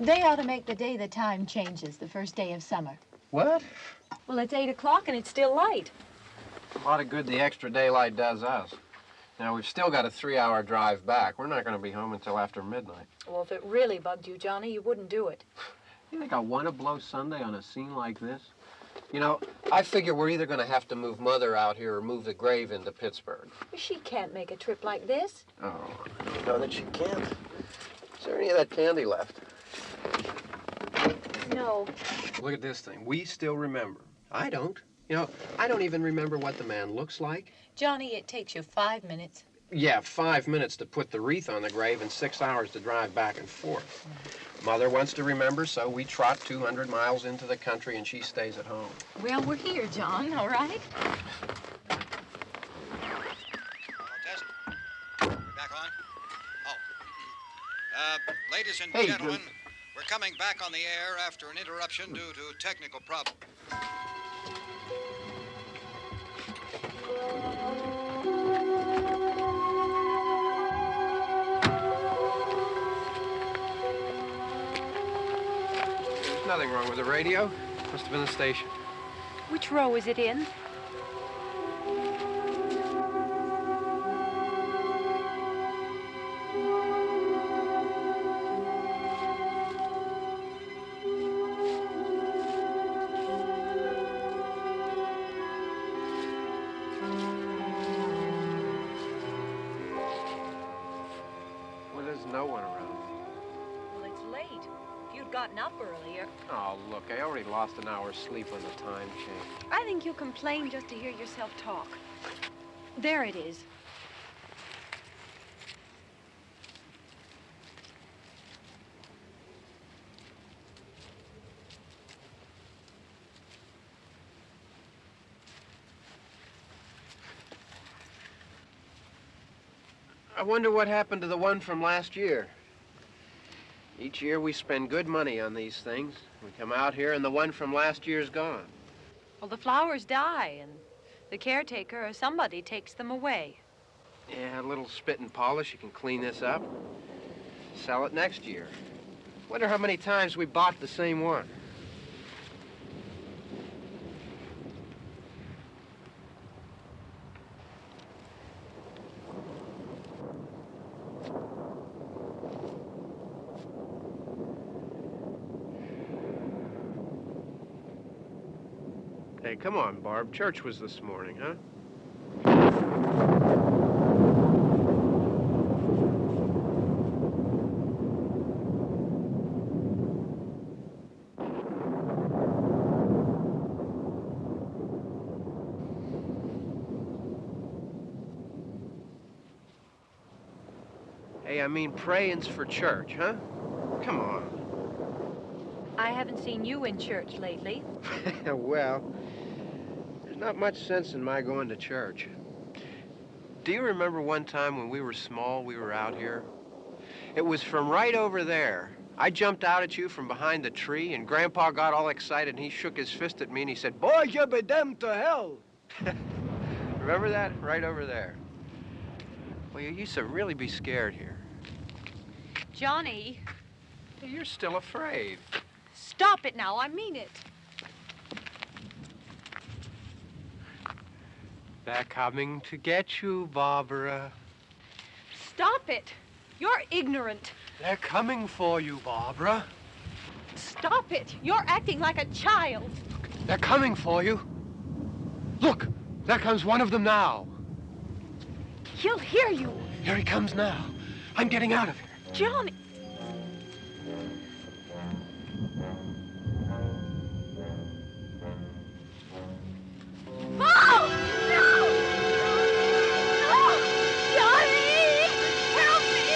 They ought to make the day the time changes, the first day of summer. What? Well, it's 8 o'clock and it's still light. A lot of good the extra daylight does us. Now, we've still got a 3-hour drive back. We're not going to be home until after midnight. Well, if it really bugged you, Johnny, you wouldn't do it. You think I want to blow Sunday on a scene like this? You know, I figure we're either going to have to move Mother out here or move the grave into Pittsburgh. She can't make a trip like this. Oh, I know that she can't. Is there any of that candy left? No. Look at this thing. We still remember. I don't. You know, I don't even remember what the man looks like. Johnny, it takes you 5 minutes. Yeah, 5 minutes to put the wreath on the grave and 6 hours to drive back and forth. Mother wants to remember, so we trot 200 miles into the country and she stays at home. Well, we're here, John, all right? Test. We're back on? Oh. Ladies and Hey, gentlemen, we're coming back on the air after an interruption due to technical problems. There's nothing wrong with the radio. Must have been the station. Which row is it in? Well, there's no one around. Well, it's late. If you'd gotten up earlier. Oh, look, I already lost an hour's sleep on the time change. I think you complain just to hear yourself talk. There it is. I wonder what happened to the one from last year. Each year we spend good money on these things. We come out here and the one from last year's gone. Well, the flowers die, and the caretaker or somebody takes them away. Yeah, a little spit and polish, you can clean this up. Sell it next year. Wonder how many times we bought the same one. Hey, come on, Barb. Church was this morning, huh? Hey, I mean, praying's for church, huh? Come on. I haven't seen you in church lately. Well, there's not much sense in my going to church. Do you remember one time when we were small, we were out here? It was from right over there. I jumped out at you from behind the tree, and Grandpa got all excited, and he shook his fist at me, and he said, "Boy, you be damned to hell." Remember that? Right over there. Well, you used to really be scared here. Johnny, Hey, you're still afraid. stop it now. I mean it. They're coming to get you, Barbara. Stop it. You're ignorant. They're coming for you, Barbara. Stop it. You're acting like a child. They're coming for you. Look, there comes one of them now. He'll hear you. Here he comes now. I'm getting out of here. Johnny. Oh! No! No! Johnny! Help me!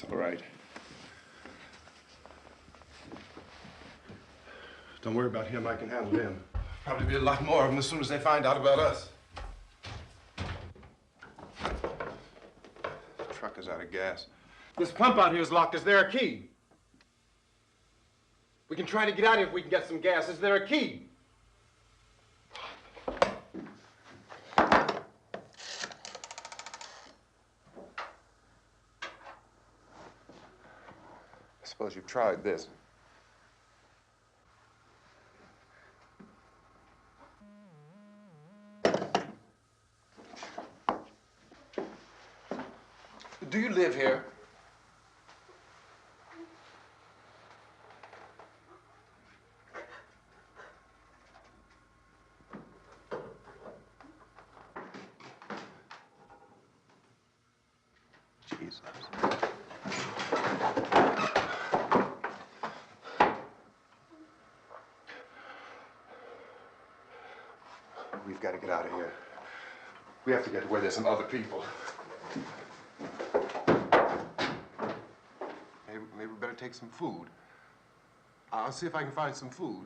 All right. Don't worry about him. I can handle him. Probably be a lot more of them as soon as they find out about us. The truck is out of gas. This pump out here is locked. Is there a key? We can try to get out here if we can get some gas. Is there a key? I suppose you've tried this. Do you live here? Jesus. We've got to get out of here. We have to get to where there's some other people. Maybe we better take some food. I'll see if I can find some food.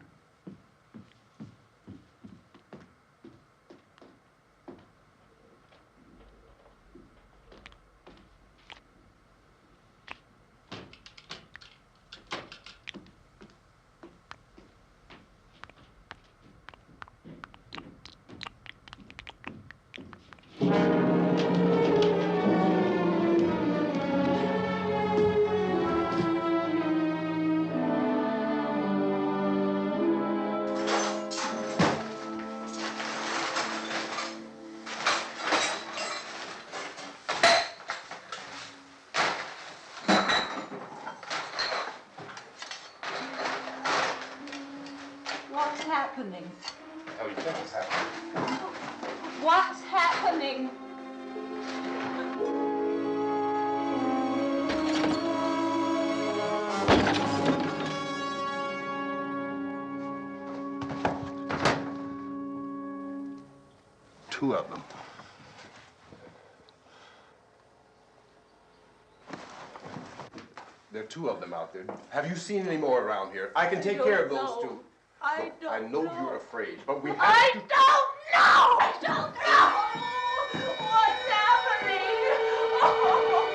What's happening? How do you think it's happening? What's happening? Two of them. There are two of them out there. Have you seen any more around here? I can take care of those two. I don't I know know. you're afraid, but we have I to... don't know! I don't know! What's happening? Oh.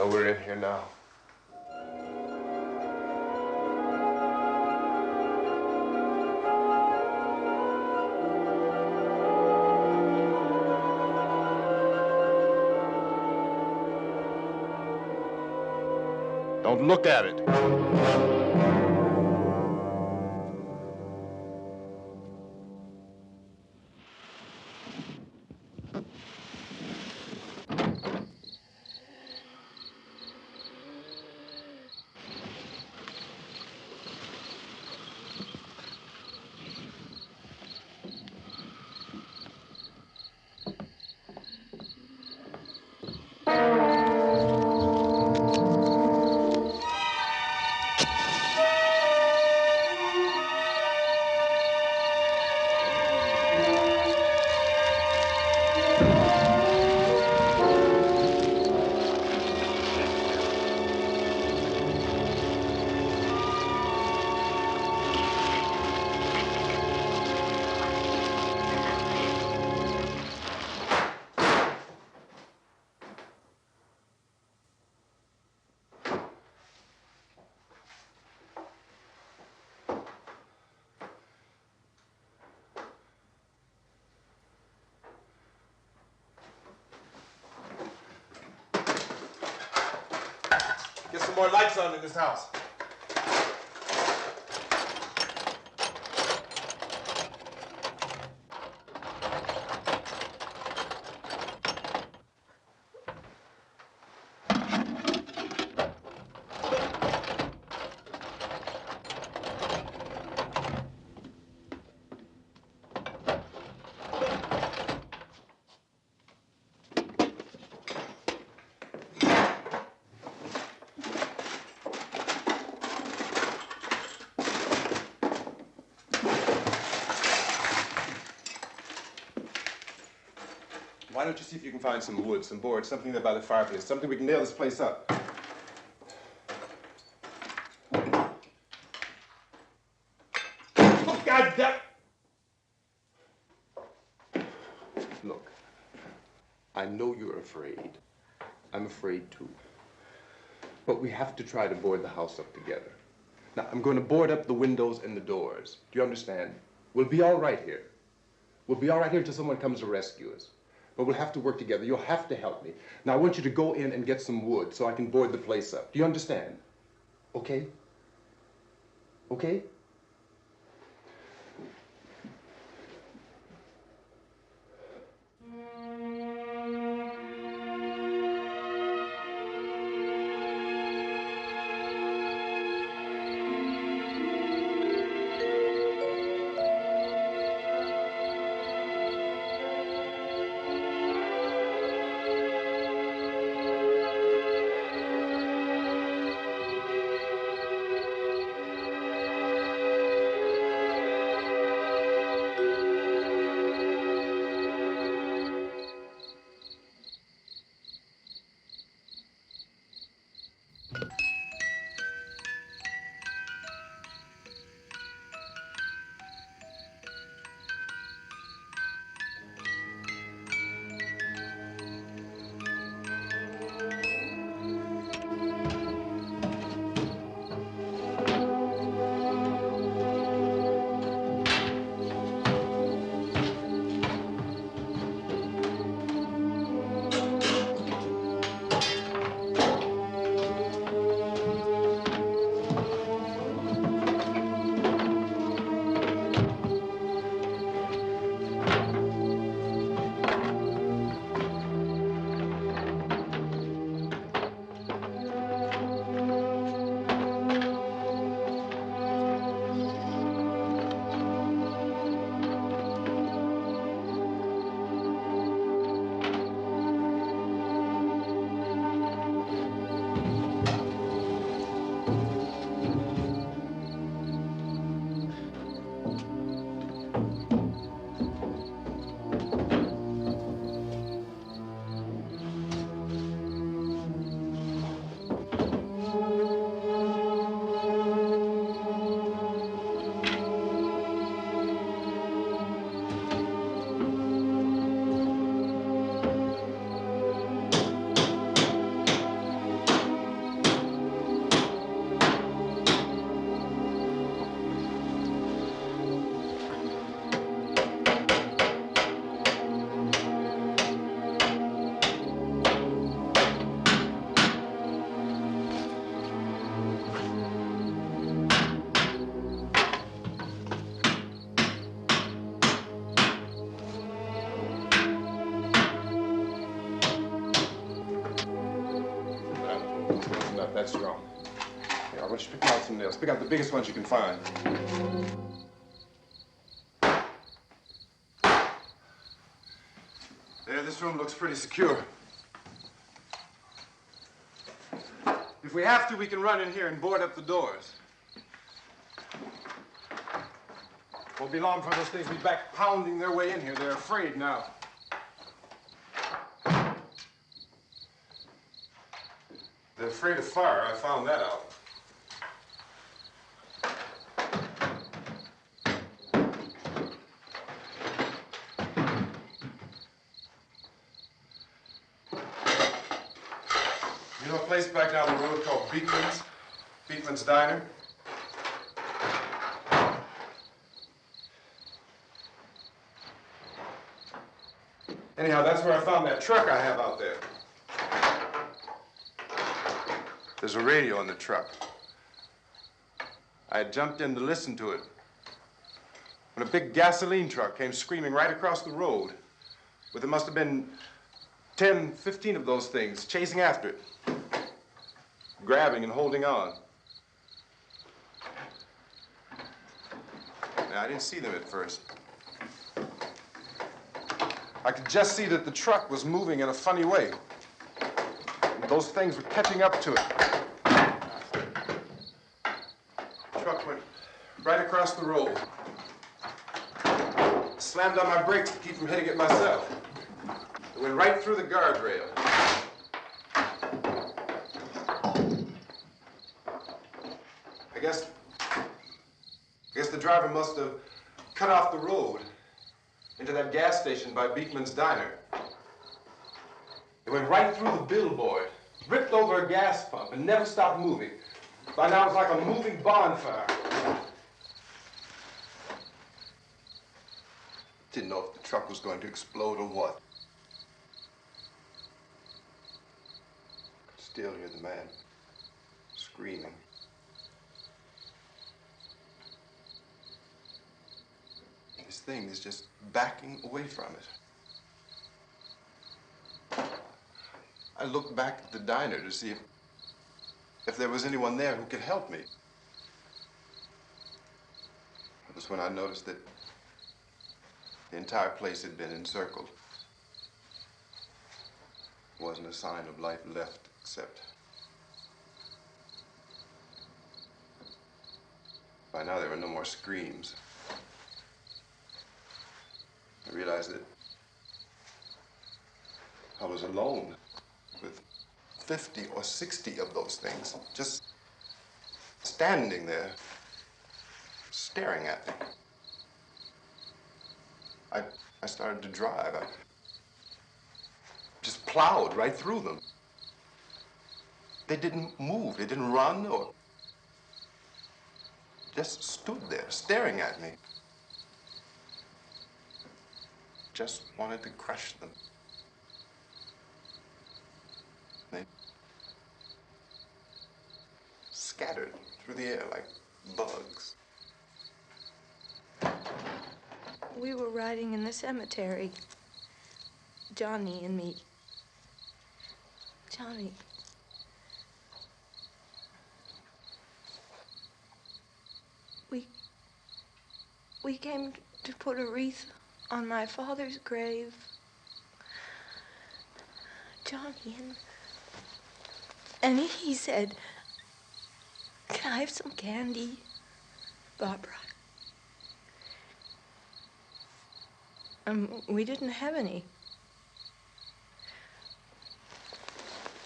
So we're in here now. Don't look at it. Get some more lights on in this house. Why don't you see if you can find some wood, some boards, something there by the fireplace, something we can nail this place up. Oh, God damn! Look, I know you're afraid. I'm afraid too. But we have to try to board the house up together. Now, I'm going to board up the windows and the doors. Do you understand? We'll be all right here. We'll be all right here until someone comes to rescue us. But we'll have to work together. You'll have to help me. Now, I want you to go in and get some wood so I can board the place up. Do you understand? Okay? Okay? up that strong. Here, I want you to pick out some nails. Pick out the biggest ones you can find. There, this room looks pretty secure. If we have to, we can run in here and board up the doors. Won't be long before those things be back pounding their way in here. They're afraid now. They're afraid of fire. I found that out. You know a place back down the road called Beekman's? Beekman's Diner? Anyhow, that's where I found that truck I have out there. There's a radio in the truck. I had jumped in to listen to it when a big gasoline truck came screaming right across the road with there must have been 10, 15 of those things chasing after it, grabbing and holding on. Now, I didn't see them at first. I could just see that the truck was moving in a funny way. And those things were catching up to it. The truck went right across the road. Slammed on my brakes to keep from hitting it myself. It went right through the guardrail. I guess the driver must have cut off the road into that gas station by Beekman's Diner. It went right through the billboard, ripped over a gas pump, and never stopped moving. By now, it was like a moving bonfire. Didn't know if the truck was going to explode or what. Could still hear the man screaming. This thing is just backing away from it. I looked back at the diner to see if there was anyone there who could help me. It was when I noticed that the entire place had been encircled. There wasn't a sign of life left except by now there were no more screams. I realized that I was alone with 50 or 60 of those things, just standing there, staring at me. I started to drive. I just plowed right through them. They didn't move, they didn't run or just stood there staring at me. Just wanted to crush them. They scattered through the air like bugs. We were riding in the cemetery, Johnny and me. Johnny. We came to put a wreath on my father's grave. Johnny, and he said, "Can I have some candy, Barbara?" We didn't have any.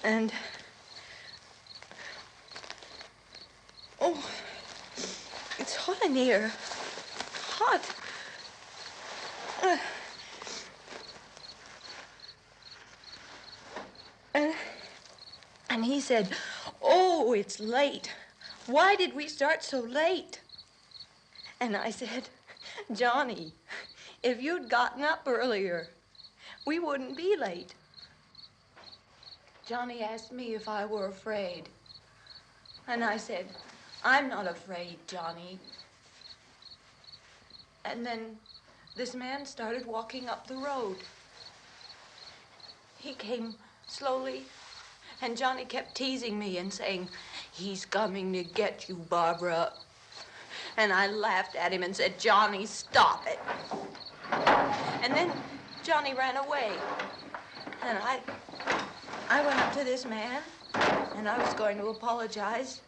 And, oh, it's hot in here. Hot. And he said, "Oh, it's late. Why did we start so late?" And I said, "Johnny, if you'd gotten up earlier, we wouldn't be late." Johnny asked me if I were afraid. And I said, "I'm not afraid, Johnny." And then this man started walking up the road. He came slowly And Johnny kept teasing me and saying, "He's coming to get you, Barbara." And I laughed at him and said, "Johnny, stop it." And then Johnny ran away. And I went up to this man, and I was going to apologize.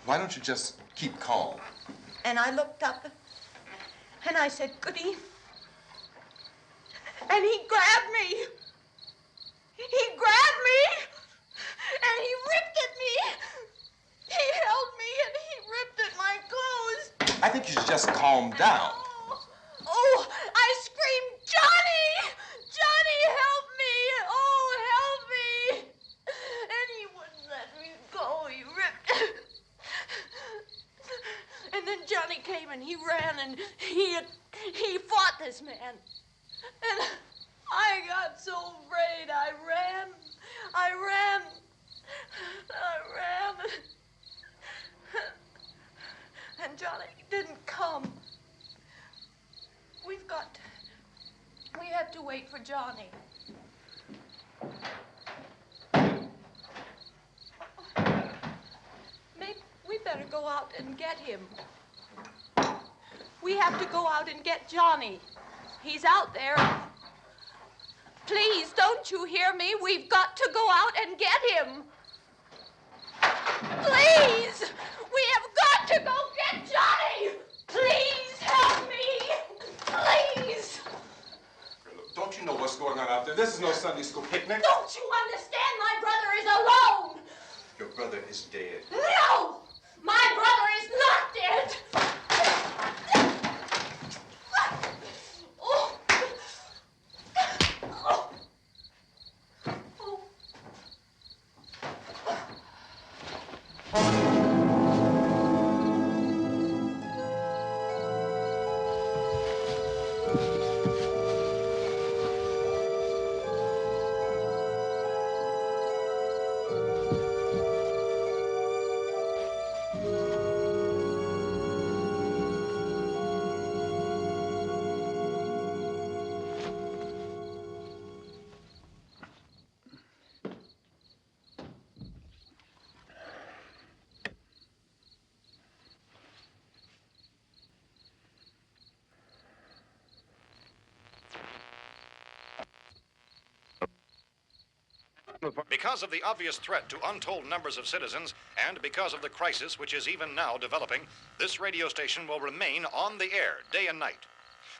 Why don't you just keep calm? And I looked up, and I said, "Goody." And he grabbed me. He grabbed me, and he ripped at me. He held me, and he ripped at my clothes. I think you should just calm down. Oh, I screamed, "Johnny! Johnny, help me! Oh, help me!" And he wouldn't let me go. He ripped. And then Johnny came and he ran and he fought this man. And I got so afraid. I ran. And Johnny didn't come. We have to wait for Johnny. Maybe we better go out and get him. We have to go out and get Johnny. He's out there. Please, don't you hear me? We've got to go out and get him. Please! We have got to go get Johnny! Please help me! Please! Look, don't you know what's going on out there? This is no Sunday school picnic. Don't you understand? My brother is alone! Your brother is dead. No! My brother is not dead! Oh. Oh. Oh. Because of the obvious threat to untold numbers of citizens, and because of the crisis which is even now developing, this radio station will remain on the air day and night.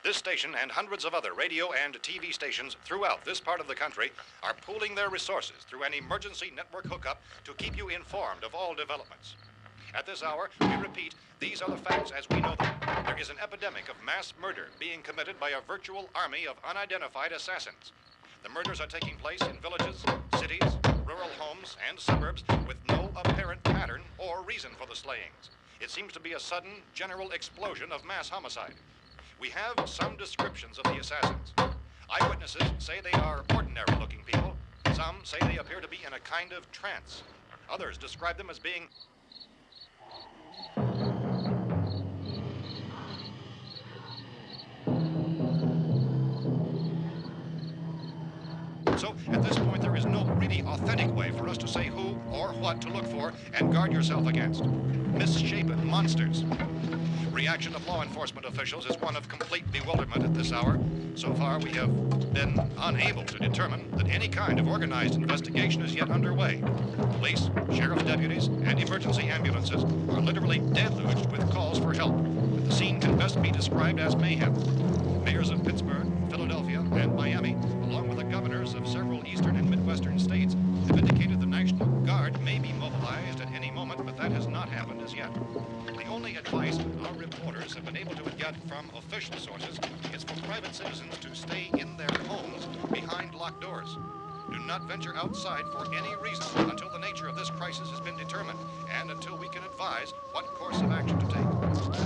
This station and hundreds of other radio and TV stations throughout this part of the country are pooling their resources through an emergency network hookup to keep you informed of all developments. At this hour, we repeat, these are the facts as we know them. There is an epidemic of mass murder being committed by a virtual army of unidentified assassins. The murders are taking place in villages, cities, rural homes, and suburbs with no apparent pattern or reason for the slayings. It seems to be a sudden, general explosion of mass homicide. We have some descriptions of the assassins. Eyewitnesses say they are ordinary-looking people. Some say they appear to be in a kind of trance. Others describe them as being So, at this point, there is no really authentic way for us to say who or what to look for and guard yourself against. Misshapen monsters. Reaction of law enforcement officials is one of complete bewilderment at this hour. So far, we have been unable to determine that any kind of organized investigation is yet underway. Police, sheriff's deputies, and emergency ambulances are literally deluged with calls for help. But the scene can best be described as mayhem. Mayors of Pittsburgh, Philadelphia, and Miami, along with the governors of several eastern and midwestern states, have indicated the National Guard may be mobilized at any moment, but that has not happened as yet. The only advice our reporters have been able to get from official sources is for private citizens to stay in their homes behind locked doors. Do not venture outside for any reason until the nature of this crisis has been determined and until we can advise what course of action to take.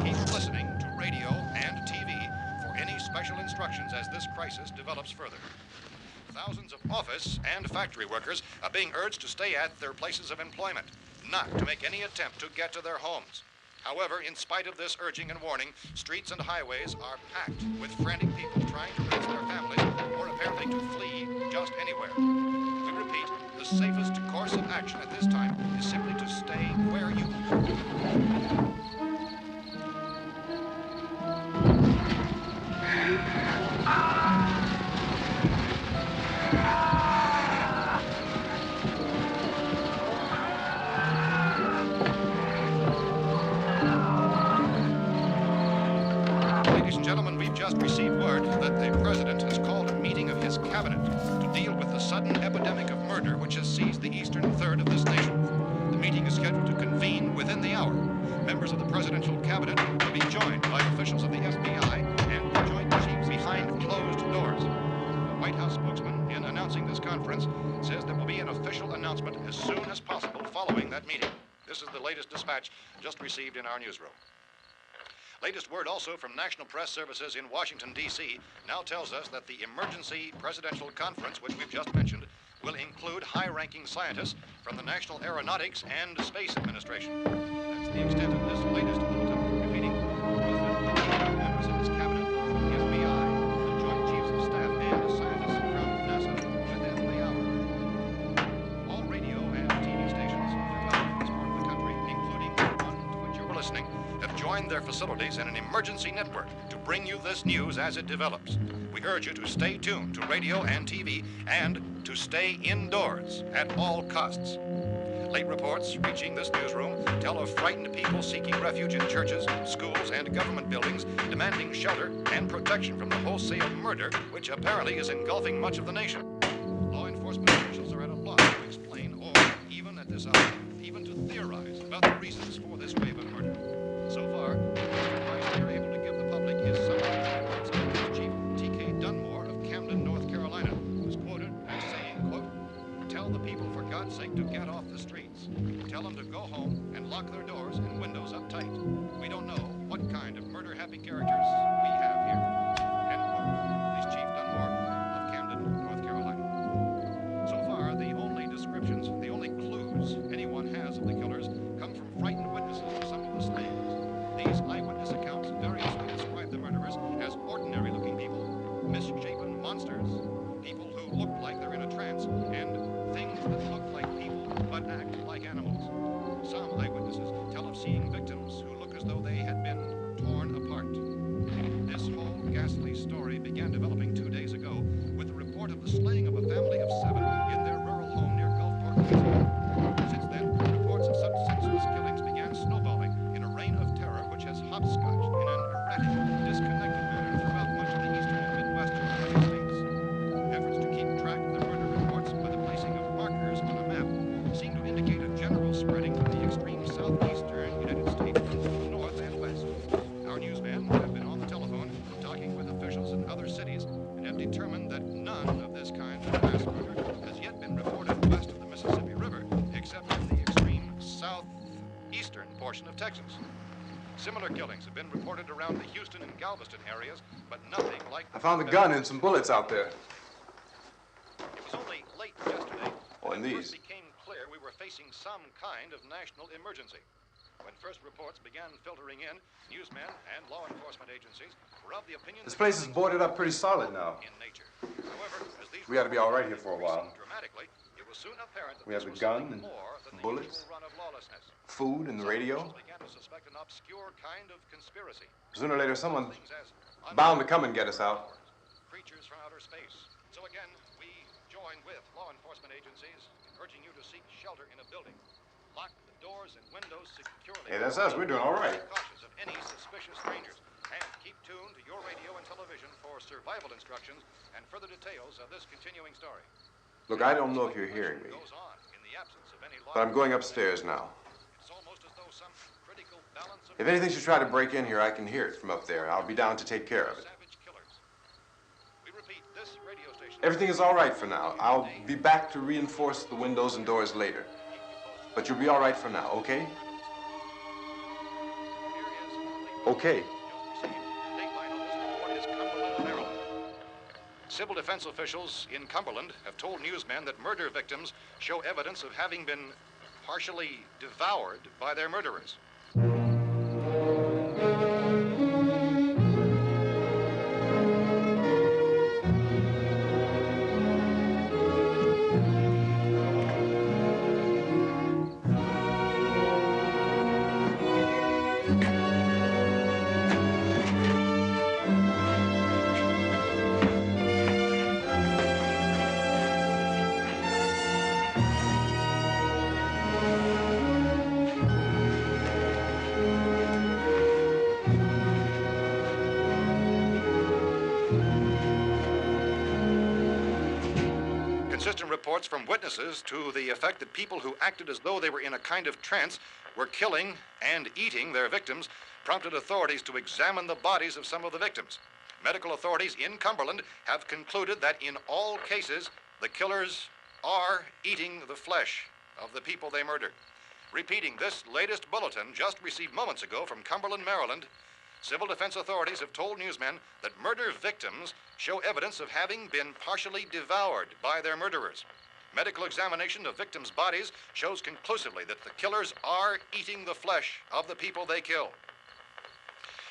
Keep listening to radio and TV for any special instructions as this crisis develops further. Thousands of office and factory workers are being urged to stay at their places of employment, not to make any attempt to get to their homes. However, in spite of this urging and warning, streets and highways are packed with frantic people trying to reach their families or apparently to flee just anywhere. We repeat, the safest course of action at this time is simply to stay where you Ladies and gentlemen, we've just received word that the President has called a meeting of his cabinet to deal with the sudden epidemic of murder which has seized the eastern third of this nation. The meeting is scheduled to convene within the hour. Members of the presidential cabinet will be joined by officials of the FBI and the Joint Chiefs behind closed doors. The White House spokesman, in announcing this conference, says there will be an official announcement as soon as possible following that meeting. This is the latest dispatch just received in our newsroom. Latest word also from National Press Services in Washington, D.C. now tells us that the emergency presidential conference, which we've just mentioned, will include high-ranking scientists from the National Aeronautics and Space Administration. That's the extent of this latest bulletin. Repeating, the President, members of his cabinet, the FBI, the Joint Chiefs of Staff, and scientists from NASA within the hour. All radio and TV stations throughout this part of the country, including the one to which you're listening, have joined their facilities in an emergency network to bring you this news as it develops. We urge you to stay tuned to radio and TV and to stay indoors at all costs. Late reports reaching this newsroom tell of frightened people seeking refuge in churches, schools, and government buildings, demanding shelter and protection from the wholesale murder which apparently is engulfing much of the nation. Law enforcement officials are at a loss to explain or, even at this hour, even to theorize about the reasons for this wave of murder. So far, the advice we are able to give the public is summary reports of Chief T.K. Dunmore of Camden, North Carolina, who's quoted as saying, quote, "Tell the people, for God's sake, to get off the streets. Tell them to go home and lock their doors and windows up tight. We don't know what kind of murder-happy characters we have here." End quote. This Chief Dunmore of Camden, North Carolina. So far, the only descriptions, the only clues anyone has of the killers come from frightened witnesses of some of the slayings. These eyewitness accounts variously describe the murderers as ordinary-looking people, misshapen monsters, people who look like they're in a trance, and things that look like people but act like animals. Some eyewitnesses tell of seeing victims who look as though they had been torn apart. This whole ghastly story began developing 2 days ago with the report of the slaying of a family of 7 in their rural home near Gulfport, Louisiana. Since then, reports of such senseless killings began snowballing in a reign of terror which has hopscotched in an erratic, disconnected manner throughout much of the eastern and midwestern United States. Efforts to keep track of the murder reports by the placing of markers on a map seem to indicate a general spreading from the extreme southeastern United States to the north and west. Our newsmen have been on the telephone talking with officials in other cities and have determined that none of this kind of mass murder has yet been reported west of the Mississippi River, except in the extreme southeastern portion of Texas. Similar killings have been reported around the Houston and Galveston areas, but nothing like... I found a gun and some bullets out there. It was only late yesterday Oh, and when it these. first became clear we were facing some kind of national emergency. When first reports began filtering in, newsmen and law enforcement agencies were of the opinion This that place is killings boarded were up pretty solid now. in nature. However, as these We ought to be all right here reports for a while. increased dramatically, it was soon apparent that We have this the was gun something and more than the bullets, usual run of lawlessness. food and the Some radio. officials began to suspect an obscure kind of conspiracy. Sooner or later, someone's Things as bound to come and get us out. creatures from outer space. So again, we join with law enforcement agencies in urging you to seek shelter in a building. Lock the doors and windows securely. Hey, that's us. We're doing all right. Be cautious of any suspicious strangers. And keep tuned to your radio and television for survival instructions and further details of this continuing story. Look, I don't know if you're hearing me, Goes on in the absence of any law but I'm going upstairs now. It's almost as though some critical balance of If anything should try to break in here, I can hear it from up there, and I'll be down to take care of it. savage killers. We repeat, this radio station. Everything is all right for now. I'll be back to reinforce the windows and doors later. But you'll be all right for now, okay? Okay. Dateline on this report is Cumberland, Maryland. Civil defense officials in Cumberland have told newsmen that murder victims show evidence of having been partially devoured by their murderers. Inconsistent reports from witnesses to the effect that people who acted as though they were in a kind of trance were killing and eating their victims prompted authorities to examine the bodies of some of the victims. Medical authorities in Cumberland have concluded that in all cases, the killers are eating the flesh of the people they murdered. Repeating this latest bulletin just received moments ago from Cumberland, Maryland, civil defense authorities have told newsmen that murder victims show evidence of having been partially devoured by their murderers. Medical examination of victims' bodies shows conclusively that the killers are eating the flesh of the people they kill.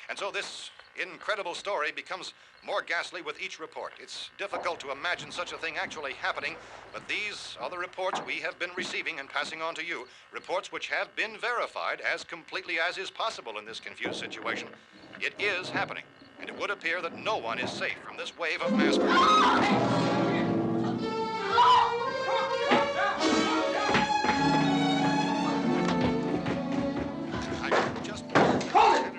And so this incredible story becomes more ghastly with each report. It's difficult to imagine such a thing actually happening, but these are the reports we have been receiving and passing on to you, reports which have been verified as completely as is possible in this confused situation. It is happening, and it would appear that no one is safe from this wave of mass murder.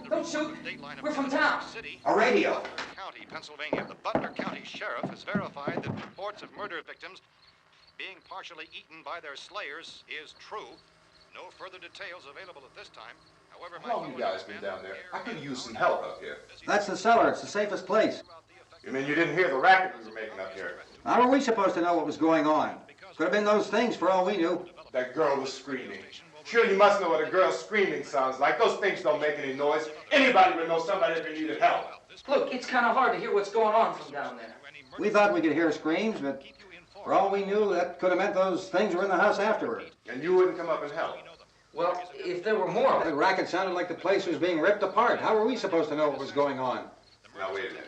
Don't shoot. We're from town. A radio. County, Pennsylvania. The Butler County Sheriff has verified that reports of murder victims being partially eaten by their slayers is true. No further details available at this time. However, How long you guys been down there? I could use some help up here. That's the cellar. It's the safest place. You mean you didn't hear the racket we were making up here? How were we supposed to know what was going on? Could have been those things for all we knew. That girl was screaming. Sure, you must know what a girl screaming sounds like. Those things don't make any noise. Anybody would know somebody ever needed help. Look, it's kind of hard to hear what's going on from down there. We thought we could hear screams, but for all we knew, that could have meant those things were in the house afterward. And you wouldn't come up and help? Well, if there were more... The racket sounded like the place was being ripped apart. How were we supposed to know what was going on? Now, wait a minute.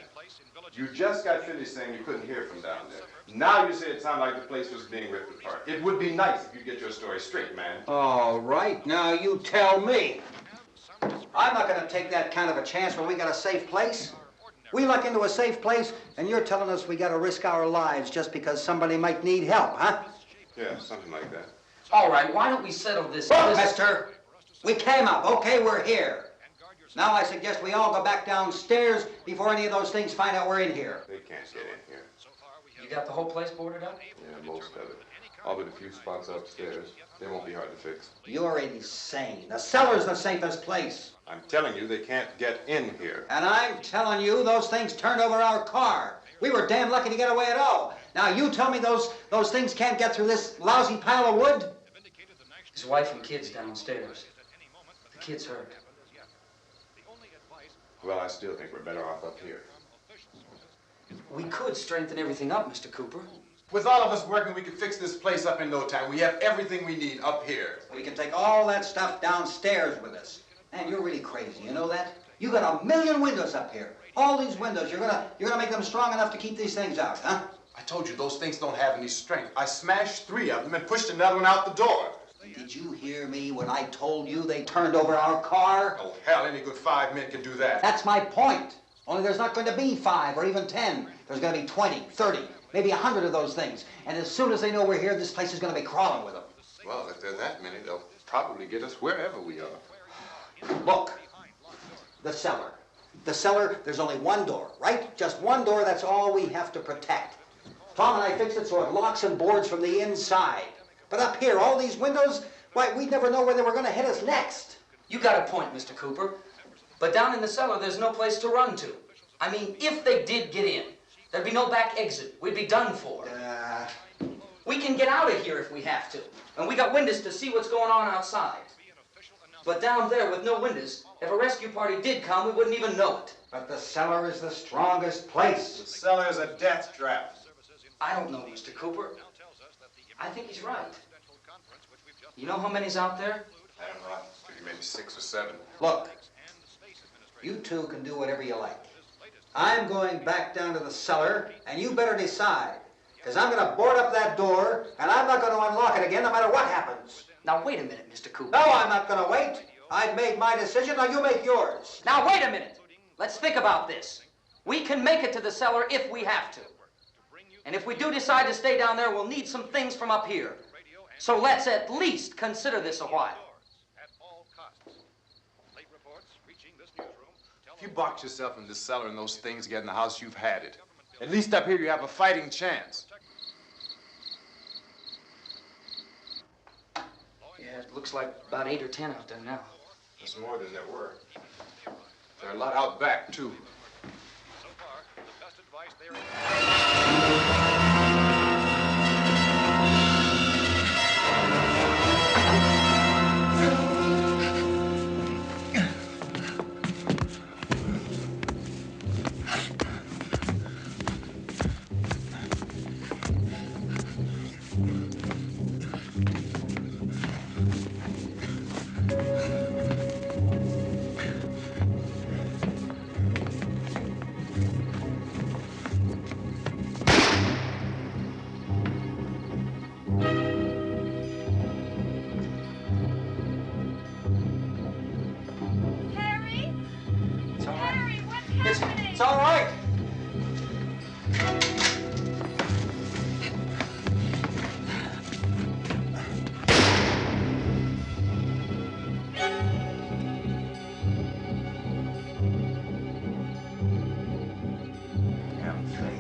You just got finished saying you couldn't hear from down there. Now you say it sounded like the place was being ripped apart. It would be nice if you get your story straight, man. All right, now you tell me. I'm not going to take that kind of a chance when we got a safe place. We luck into a safe place, and you're telling us we got to risk our lives just because somebody might need help, huh? Yeah, something like that. All right, why don't we settle this... Look, mister, we came up. Okay, we're here. Now I suggest we all go back downstairs before any of those things find out we're in here. They can't get in here. You got the whole place boarded up? Yeah, most of it. All but a few spots upstairs. They won't be hard to fix. You're insane. The cellar's the safest place. I'm telling you, they can't get in here. And I'm telling you, those things turned over our car. We were damn lucky to get away at all. Now you tell me those things can't get through this lousy pile of wood? His wife and kids downstairs. The kid's hurt. Well, I still think we're better off up here. We could strengthen everything up, Mr. Cooper. With all of us working, we could fix this place up in no time. We have everything we need up here. We can take all that stuff downstairs with us. Man, you're really crazy, you know that? You got 1 million windows up here. All these windows, you're gonna make them strong enough to keep these things out, huh? I told you, those things don't have any strength. I smashed 3 of them and pushed another one out the door. Did you hear me when I told you they turned over our car? Oh, hell, any good 5 men can do that. That's my point. Only there's not going to be 5 or even 10. There's going to be 20, 30, maybe 100 of those things. And as soon as they know we're here, this place is going to be crawling with them. Well, if there are that many, they'll probably get us wherever we are. Look, the cellar. The cellar, there's only one door, right? Just one door, that's all we have to protect. Tom and I fixed it so it locks and boards from the inside. But up here, all these windows, why, we'd never know where they were going to hit us next. You got a point, Mr. Cooper. But down in the cellar, there's no place to run to. I mean, if they did get in, there'd be no back exit. We'd be done for. We can get out of here if we have to. And we got windows to see what's going on outside. But down there with no windows, if a rescue party did come, we wouldn't even know it. But the cellar is the strongest place. The cellar is a death trap. I don't know, Mr. Cooper. I think he's right. You know how many's out there? I don't know. Maybe 6 or 7. Look, you two can do whatever you like. I'm going back down to the cellar, and you better decide. Because I'm going to board up that door, and I'm not going to unlock it again no matter what happens. Now, wait a minute, Mr. Cooper. No, I'm not going to wait. I've made my decision, now you make yours. Now, wait a minute. Let's think about this. We can make it to the cellar if we have to. And if we do decide to stay down there, we'll need some things from up here. So let's at least consider this a while. If you box yourself in this cellar and those things get in the house, you've had it. At least up here you have a fighting chance. Yeah, it looks like about 8 or 10 out there now. There's more than there were. There are a lot out back, too. So far, the best advice there is. Harry? It's all right. Harry, what's happening? It's all right. Damn thing.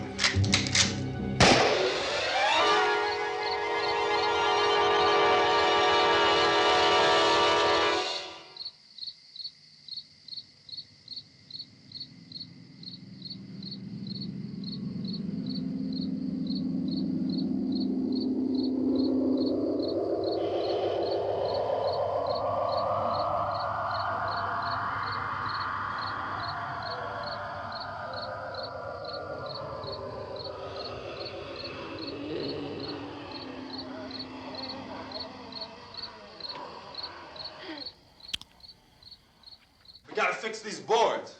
We gotta fix these boards.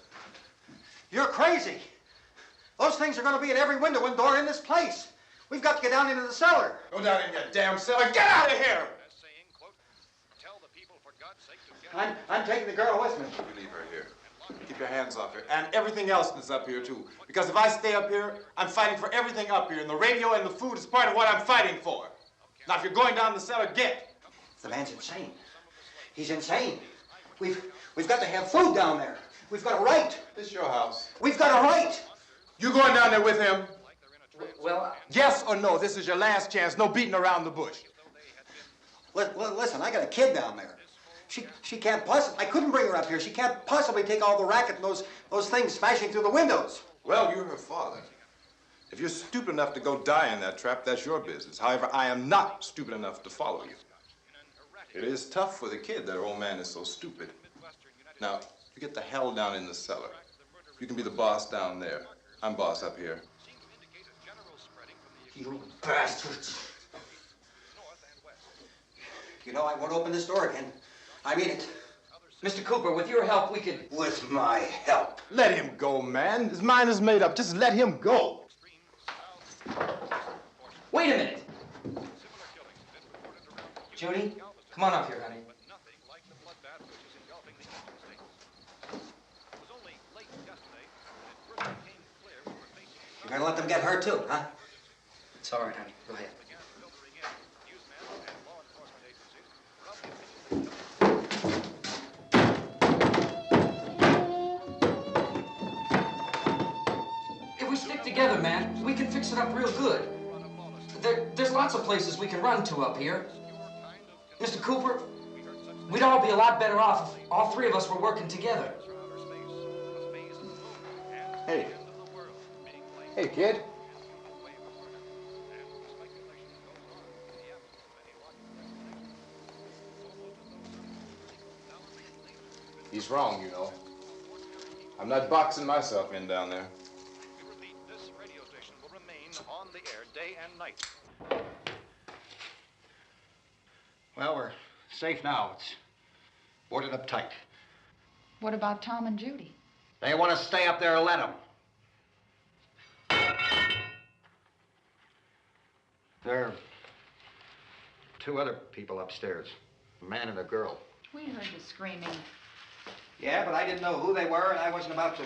You're crazy. Those things are going to be in every window and door in this place. We've got to get down into the cellar. Go down in your damn cellar. Get out of here! Saying, quote, tell the people for God's sake to get I'm taking the girl with me. You leave her here. Keep your hands off her. And everything else that's up here, too. Because if I stay up here, I'm fighting for everything up here. And the radio and the food is part of what I'm fighting for. Now, if you're going down the cellar, get. The man's insane. He's insane. We've got to have food down there. We've got a right. This is your house. We've got a right. You going down there with him? Well, Yes or no? This is your last chance. No beating around the bush. Listen, I got a kid down there. She can't possibly. I couldn't bring her up here. She can't possibly take all the racket and those things smashing through the windows. Well, you're her father. If you're stupid enough to go die in that trap, that's your business. However, I am not stupid enough to follow you. It is tough for the kid that her old man is so stupid. Now, you get the hell down in the cellar. You can be the boss down there. I'm boss up here. You bastards. You know, I won't open this door again. I mean it. Mr. Cooper, with your help, we could... With my help. Let him go, man. His mind is made up. Just let him go. Wait a minute. Judy, come on up here, honey. You're gonna let them get hurt too, huh? It's all right, honey. Go ahead. If we stick together, man, we can fix it up real good. There's lots of places we can run to up here. Mr. Cooper, we'd all be a lot better off if all three of us were working together. Hey. Hey, kid. He's wrong, you know. I'm not boxing myself in down there. We repeat, this radio station will remain on the air day and night. Well, we're safe now. It's boarded up tight. What about Tom and Judy? They want to stay up there, let them. There are two other people upstairs, a man and a girl. We heard the screaming. Yeah, but I didn't know who they were, and I wasn't about to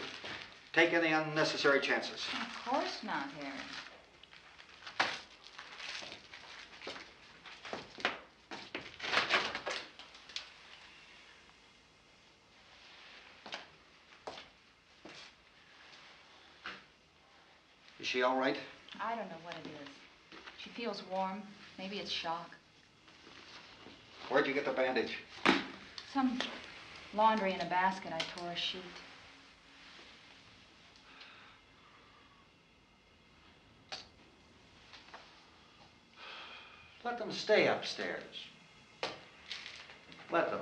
take any unnecessary chances. Of course not, Harry. Is she all right? I don't know what it is. She feels warm. Maybe it's shock. Where'd you get the bandage? Some laundry in a basket. I tore a sheet. Let them stay upstairs. Let them.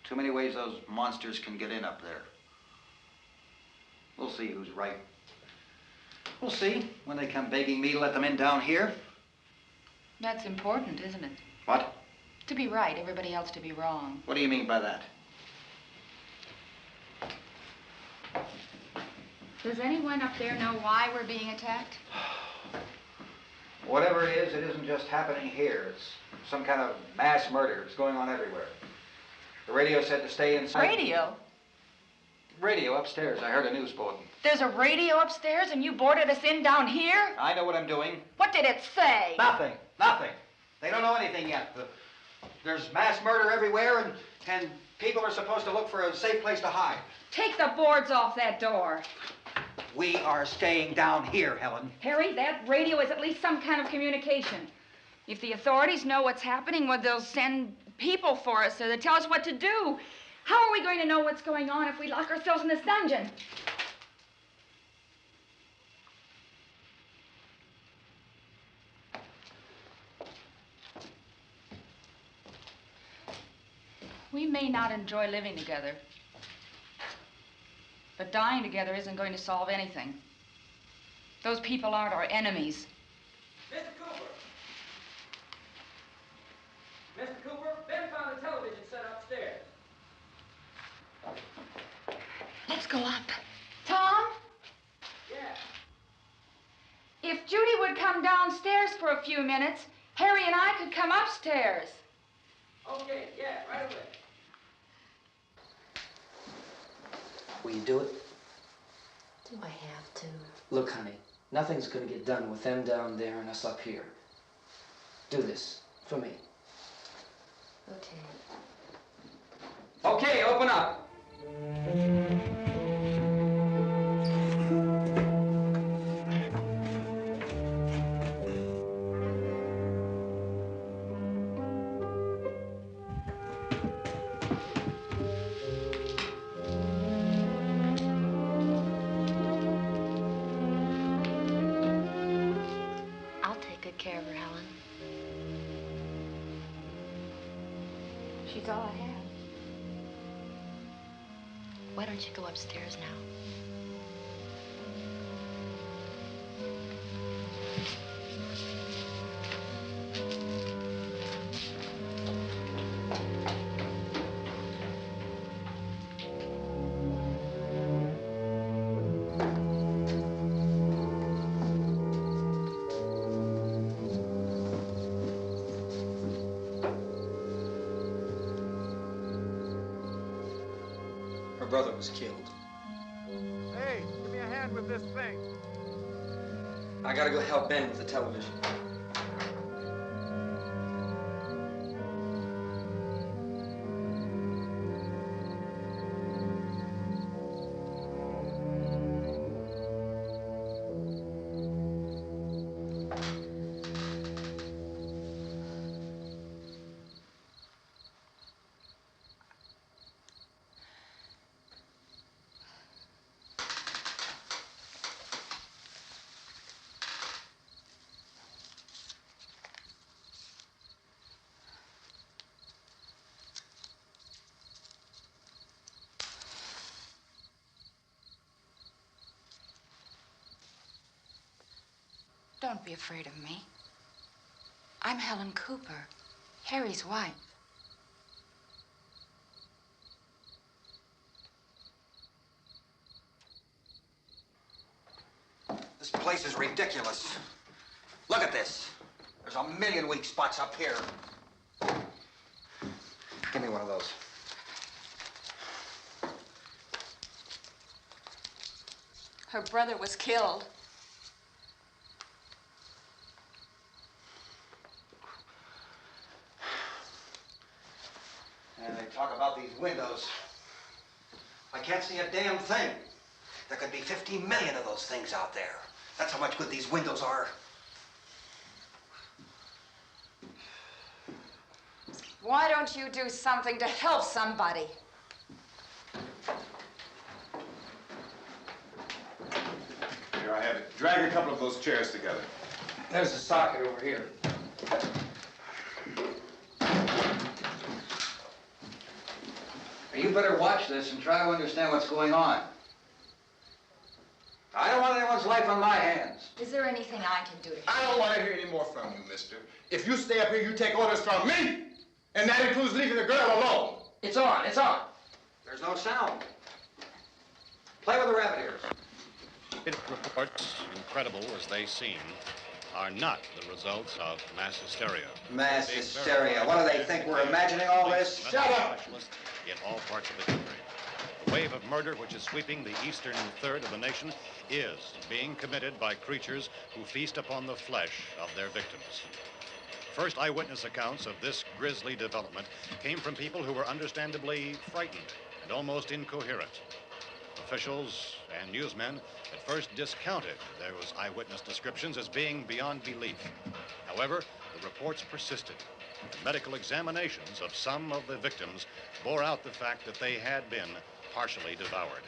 Too many ways those monsters can get in up there. We'll see who's right. We'll see when they come begging me to let them in down here. That's important, isn't it? What? To be right, everybody else to be wrong. What do you mean by that? Does anyone up there know why we're being attacked? Whatever it isn't just happening here. It's some kind of mass murder. It's going on everywhere. The radio said to stay inside. Radio? Radio upstairs. I heard a news bulletin. There's a radio upstairs and you boarded us in down here? I know what I'm doing. What did it say? Nothing. Nothing. They don't know anything yet. There's mass murder everywhere, and people are supposed to look for a safe place to hide. Take the boards off that door. We are staying down here, Helen. Harry, that radio is at least some kind of communication. If the authorities know what's happening, well, they'll send people for us so they'll tell us what to do. How are we going to know what's going on if we lock ourselves in this dungeon? We may not enjoy living together, but dying together isn't going to solve anything. Those people aren't our enemies. Mr. Cooper! Mr. Cooper, Ben found the television set upstairs. Let's go up. Tom? Yeah. If Judy would come downstairs for a few minutes, Harry and I could come upstairs. Okay, yeah, right away. Will you do it? Do I have to? Look, honey, nothing's gonna get done with them down there and us up here. Do this for me. Okay. Okay, open up. I'll take good care of her, Helen. She's all I have. Why don't you go upstairs now? Her brother was killed. Hey, give me a hand with this thing. I gotta go help Ben with the television. Don't be afraid of me. I'm Helen Cooper, Harry's wife. This place is ridiculous. Look at this. There's a million weak spots up here. Give me one of those. Her brother was killed. And they talk about these windows. I can't see a damn thing. There could be 15 million of those things out there. That's how much good these windows are. Why don't you do something to help somebody? Here, I have it. Drag a couple of those chairs together. There's a socket over here. You better watch this and try to understand what's going on. I don't want anyone's life on my hands. Is there anything I can do to I don't want to hear any more from you, mister. If you stay up here, you take orders from me. And that includes leaving the girl alone. It's on, it's on. There's no sound. Play with the rabbit ears. Reports, incredible as they seem, are not the results of mass hysteria. Mass hysteria. What do they think? We're imagining all this? Shut up! In all parts of the country. The wave of murder which is sweeping the eastern third of the nation is being committed by creatures who feast upon the flesh of their victims. First eyewitness accounts of this grisly development came from people who were understandably frightened and almost incoherent. Officials and newsmen at first discounted those eyewitness descriptions as being beyond belief. However, the reports persisted. The medical examinations of some of the victims bore out the fact that they had been partially devoured.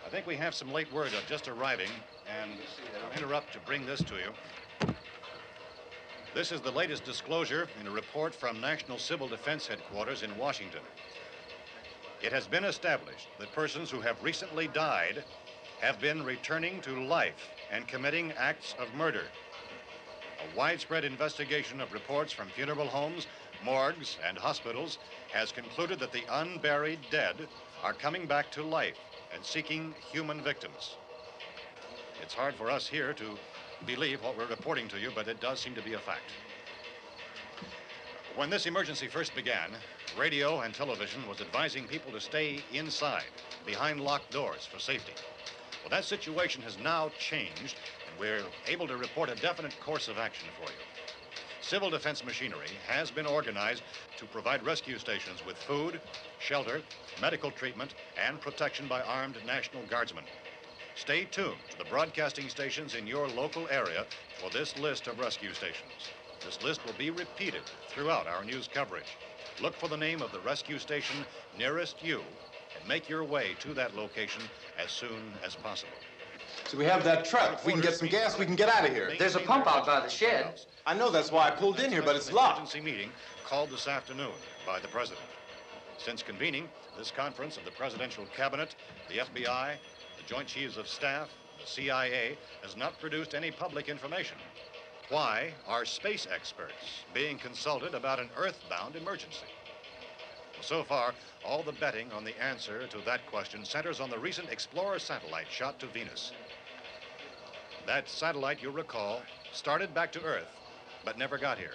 I think we have some late word just arriving, and I'll interrupt to bring this to you. This is the latest disclosure in a report from National Civil Defense Headquarters in Washington. It has been established that persons who have recently died have been returning to life and committing acts of murder. A widespread investigation of reports from funeral homes, morgues, and hospitals has concluded that the unburied dead are coming back to life and seeking human victims. It's hard for us here to believe what we're reporting to you, but it does seem to be a fact. When this emergency first began, radio and television was advising people to stay inside, behind locked doors for safety. Well, that situation has now changed, and we're able to report a definite course of action for you. Civil defense machinery has been organized to provide rescue stations with food, shelter, medical treatment, and protection by armed National Guardsmen. Stay tuned to the broadcasting stations in your local area for this list of rescue stations. This list will be repeated throughout our news coverage. Look for the name of the rescue station nearest you and make your way to that location as soon as possible. So we have that truck. If we can get some gas, we can get out of here. There's a pump out by the shed. I know, that's why I pulled in here, but it's locked. Emergency meeting called this afternoon by the president. Since convening this conference of the presidential cabinet, the FBI, the Joint Chiefs of Staff, the CIA has not produced any public information. Why are space experts being consulted about an earthbound emergency? So far, all the betting on the answer to that question centers on the recent Explorer satellite shot to Venus. That satellite, you'll recall, started back to Earth, but never got here.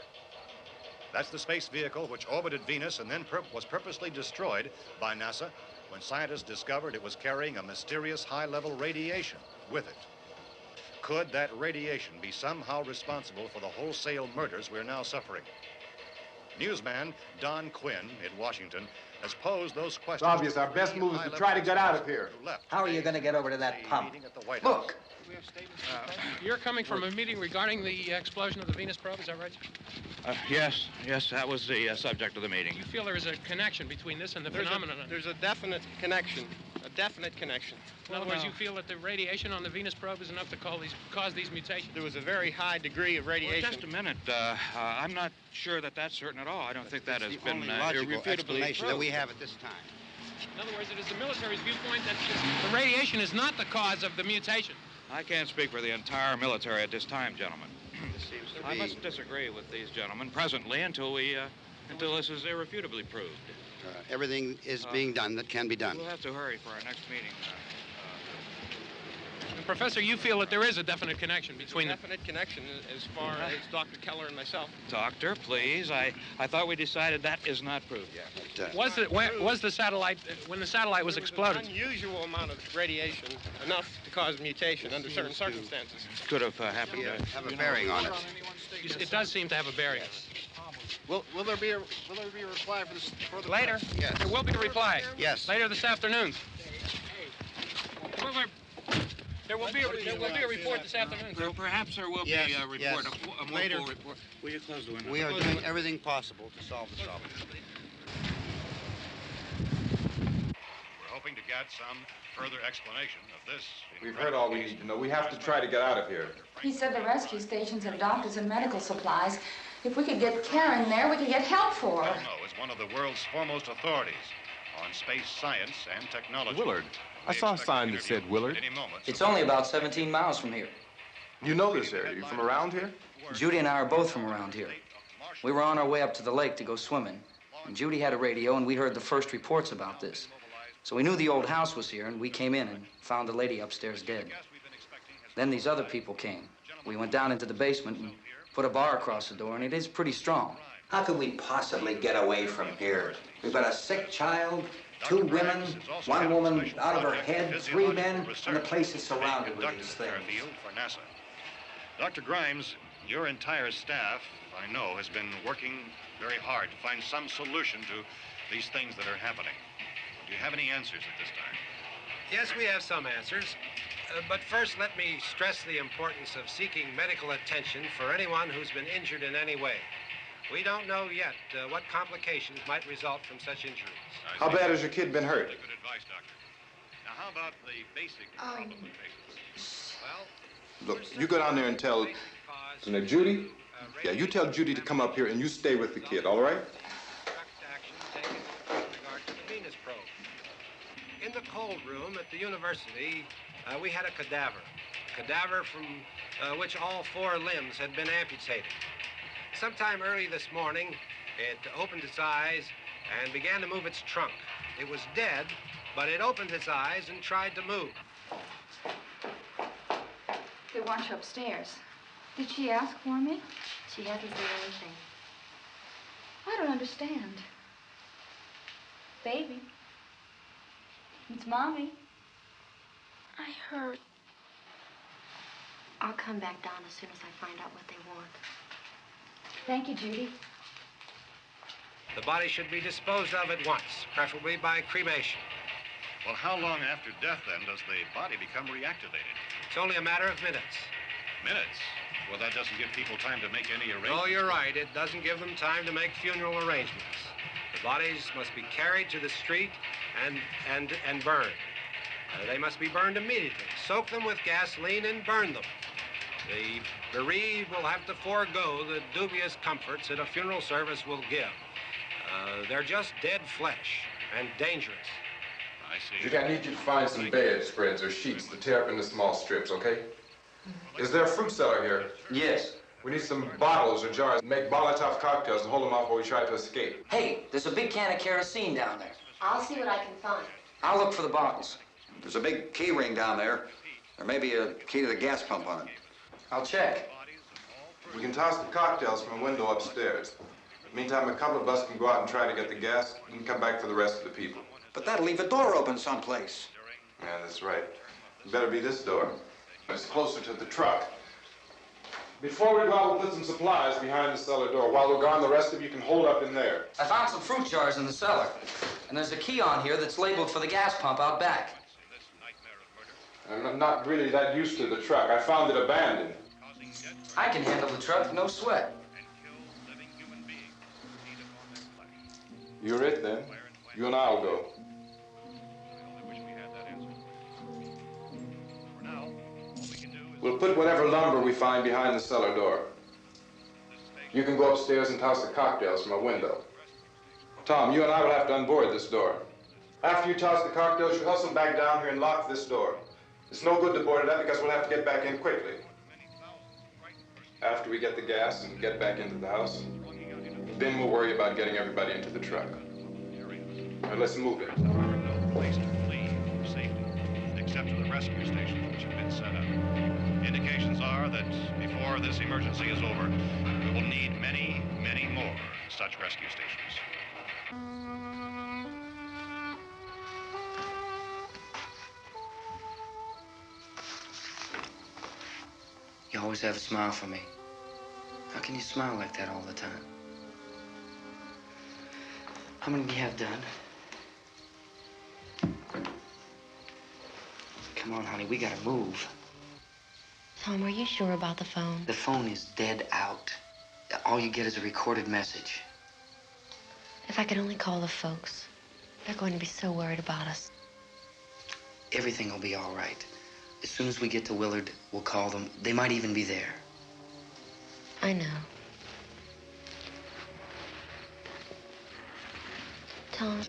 That's the space vehicle which orbited Venus and then was purposely destroyed by NASA when scientists discovered it was carrying a mysterious high-level radiation with it. Could that radiation be somehow responsible for the wholesale murders we're now suffering? Newsman Don Quinn in Washington has posed those questions. It's obvious our best move is to try to get out of here. How are you going to get over to that pump? Look. You're coming from a meeting regarding the explosion of the Venus probe, is that right? Yes, that was the subject of the meeting. You feel there is a connection between this and the phenomenon? There's a definite connection. A definite connection. In other words, you feel that the radiation on the Venus probe is enough to cause these mutations? There was a very high degree of radiation. Well, just a minute. I'm not sure that that's certain at all. I don't think that has been logical irrefutably explanation proved. that we have at this time. In other words, it is the military's viewpoint that the radiation is not the cause of the mutation. I can't speak for the entire military at this time, gentlemen. This seems to I be... must disagree with these gentlemen presently until this is irrefutably proved. everything is being done that can be done. We'll have to hurry for our next meeting. And Professor, you feel that there is a definite connection between them? Definite connection as far as Dr. Keller and myself. Doctor, please. I thought we decided that is not proved yet. But, was the satellite, when the satellite was exploded? An unusual amount of radiation, enough to cause mutation under certain circumstances. Could have happened. Have a bearing on it. It does seem to have a bearing. Will there be a reply for this further? Later? Yes. There will be a reply. Yes. Later this afternoon. There will be a report this afternoon, sir. Perhaps there will be Yes, a report, yes. a more Later. full report. Will you close the window? We are doing everything possible to solve the problem. We're hoping to get some further explanation of this. We've heard all we need to know. We have to try to get out of here. He said the rescue stations have doctors and medical supplies. If we could get Karen there, we could get help for her. Belno is one of the world's foremost authorities on space science and technology. Willard. I saw a sign that said Willard. It's only about 17 miles from here. You know this area. You from around here? Judy and I are both from around here. We were on our way up to the lake to go swimming, and Judy had a radio, and we heard the first reports about this. So we knew the old house was here, and we came in and found the lady upstairs dead. Then these other people came. We went down into the basement and put a bar across the door, and it is pretty strong. How could we possibly get away from here? We've got a sick child, 2 women, 1 woman out of her head, 3 men, and the place is surrounded with these things. For NASA. Dr. Grimes, your entire staff, I know, has been working very hard to find some solution to these things that are happening. Do you have any answers at this time? Yes, we have some answers. But first, let me stress the importance of seeking medical attention for anyone who's been injured in any way. We don't know yet what complications might result from such injuries. How bad has your kid been hurt? Good advice, Doctor. Now, how about the basic problem of patients? Well, Look, you go down there and tell... Now, Judy? Yeah, you tell Judy to come up here and you stay with the kid, all right? Action taken with regard to the Venus probe. In the cold room at the university, we had a cadaver from which all 4 limbs had been amputated. Sometime early this morning, it opened its eyes and began to move its trunk. It was dead, but it opened its eyes and tried to move. They want you upstairs. Did she ask for me? She hasn't said anything. I don't understand. Baby. It's Mommy. I heard. I'll come back down as soon as I find out what they want. Thank you, Judy. The body should be disposed of at once, preferably by cremation. well, how long after death, then, does the body become reactivated? It's only a matter of minutes. Minutes? Well, that doesn't give people time to make any arrangements. Oh, you're right. It doesn't give them time to make funeral arrangements. The bodies must be carried to the street and burned. They must be burned immediately. Soak them with gasoline and burn them. The bereaved will have to forego the dubious comforts that a funeral service will give. They're just dead flesh and dangerous. I see. Judy, I need you to find some bedspreads or sheets to tear up into small strips, okay? Is there a fruit cellar here? Yes. We need some bottles or jars. Make Molotov cocktails and hold them off while we try to escape. Hey, there's a big can of kerosene down there. I'll see what I can find. I'll look for the bottles. There's a big key ring down there. There may be a key to the gas pump on it. I'll check. We can toss the cocktails from a window upstairs. Meantime, a couple of us can go out and try to get the gas and come back for the rest of the people. But that'll leave a door open someplace. Yeah, that's right. It better be this door. It's closer to the truck. Before we go out, we'll put some supplies behind the cellar door. While we're gone, the rest of you can hold up in there. I found some fruit jars in the cellar. And there's a key on here that's labeled for the gas pump out back. I'm not really that used to the truck. I found it abandoned. I can handle the truck, no sweat. You're it, then. You and I'll go. We'll put whatever lumber we find behind the cellar door. You can go upstairs and toss the cocktails from a window. Tom, you and I will have to unboard this door. After you toss the cocktails, you hustle back down here and lock this door. It's no good to board it up because we'll have to get back in quickly. After we get the gas and get back into the house, then we'll worry about getting everybody into the truck. All right, let's move it. There are no place to flee for safety, except to the rescue stations which have been set up. Indications are that before this emergency is over, we will need many, many more such rescue stations. You always have a smile for me. How can you smile like that all the time? How many do you have done? Come on, honey, we gotta move. Tom, are you sure about the phone? The phone is dead out. All you get is a recorded message. If I could only call the folks. They're going to be so worried about us. Everything will be all right. As soon as we get to Willard, we'll call them. They might even be there. I know. Tom.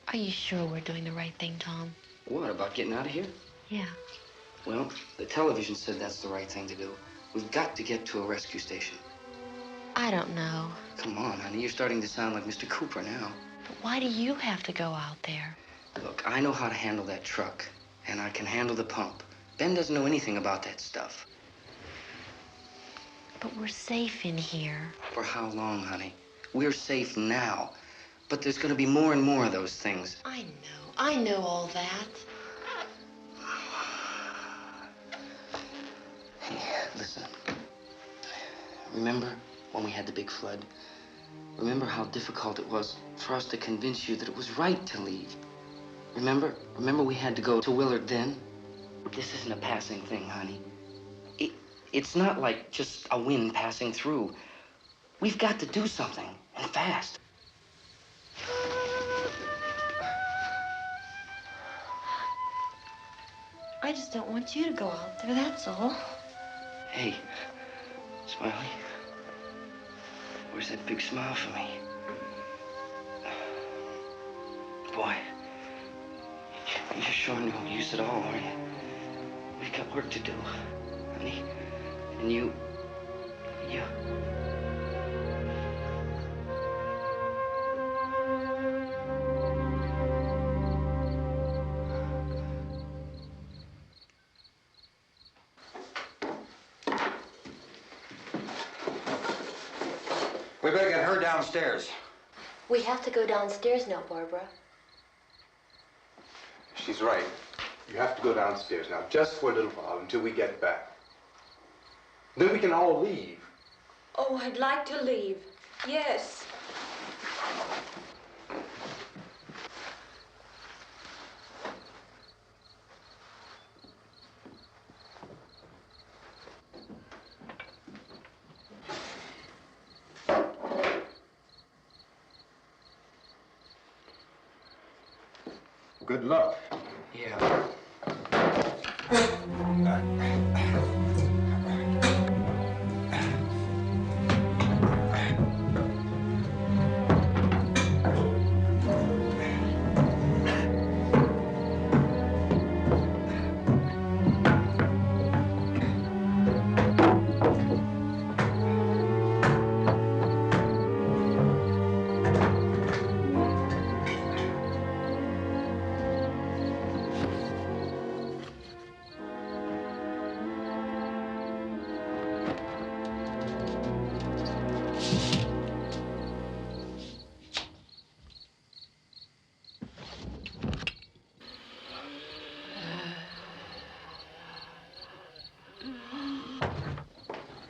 Are you sure we're doing the right thing, Tom? What, about getting out of here? Yeah. Well, the television said that's the right thing to do. We've got to get to a rescue station. I don't know. Come on, honey. You're starting to sound like Mr. Cooper now. But why do you have to go out there? Look, I know how to handle that truck, and I can handle the pump. Ben doesn't know anything about that stuff. But we're safe in here. For how long, honey? We're safe now. But there's going to be more and more of those things. I know all that. Hey, listen. Remember when we had the big flood? Remember how difficult it was for us to convince you that it was right to leave? Remember? Remember we had to go to Willard then? This isn't a passing thing, honey. It's not like just a wind passing through. We've got to do something, and fast. I just don't want you to go out there, that's all. Hey, Smiley. Where's that big smile for me? Boy, you're sure no use at all, aren't you? We've got work to do, honey. And you... We better get her downstairs. We have to go downstairs now, Barbara. She's right. You have to go downstairs now, just for a little while, until we get back. Then we can all leave. Oh, I'd like to leave. Yes. Good luck. Yeah.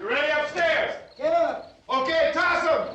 You ready upstairs? Get up. Okay, toss him.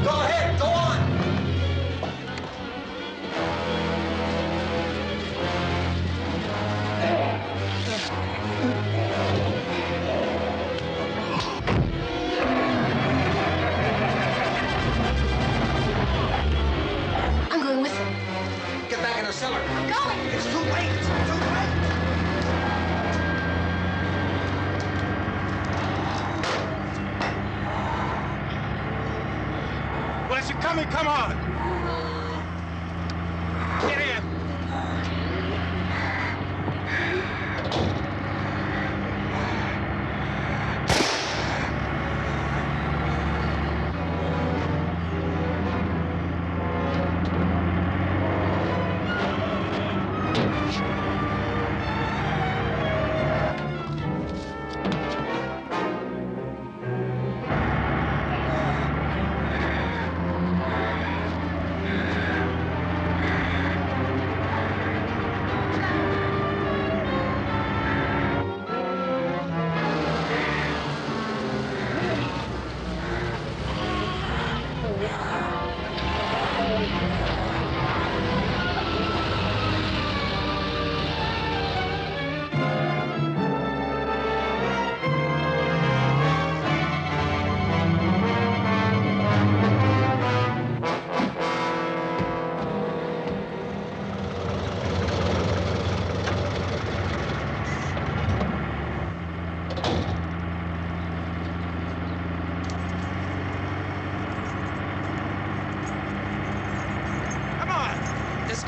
Go ahead, go on. I'm going with him. Get back in the cellar. I'm going. It's too late. It's too late. Unless you're coming, come on. Get in.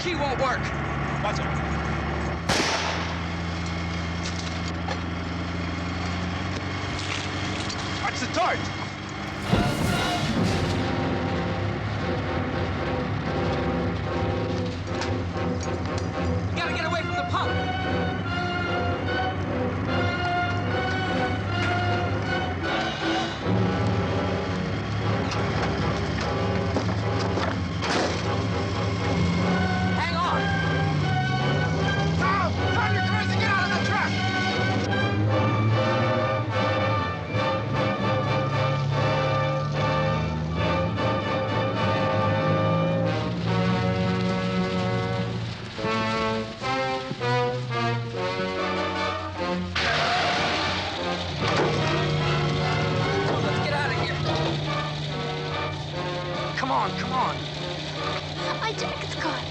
key won't work. Watch it. Watch the torch. We gotta get away from the pump. Hang on. Tom! Tom, you're crazy! Get out of the truck! Let's get out of here. Come on, come on. My jacket's caught.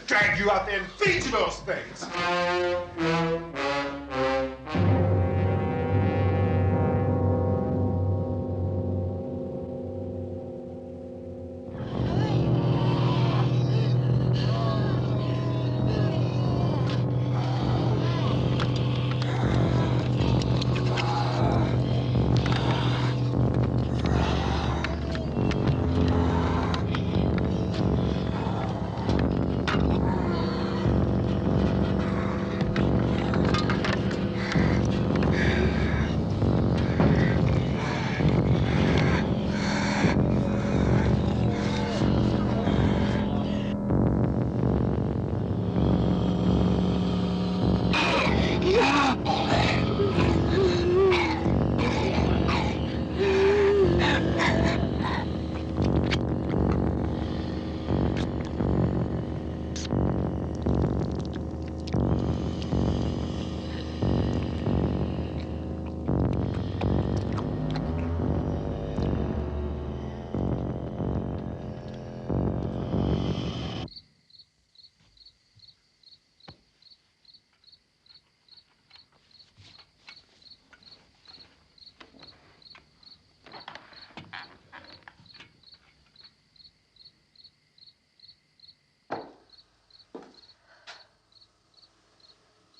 Drag you out there and feed you those things.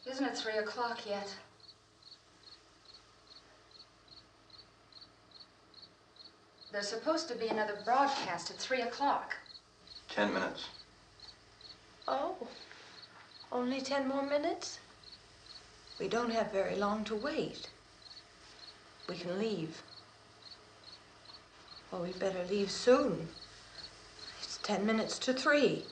Isn't it 3 o'clock yet? There's supposed to be another broadcast at 3 o'clock. 10 minutes. Oh, only 10 more minutes? We don't have very long to wait. We can leave. Well, we'd better leave soon. It's 10 minutes to 3.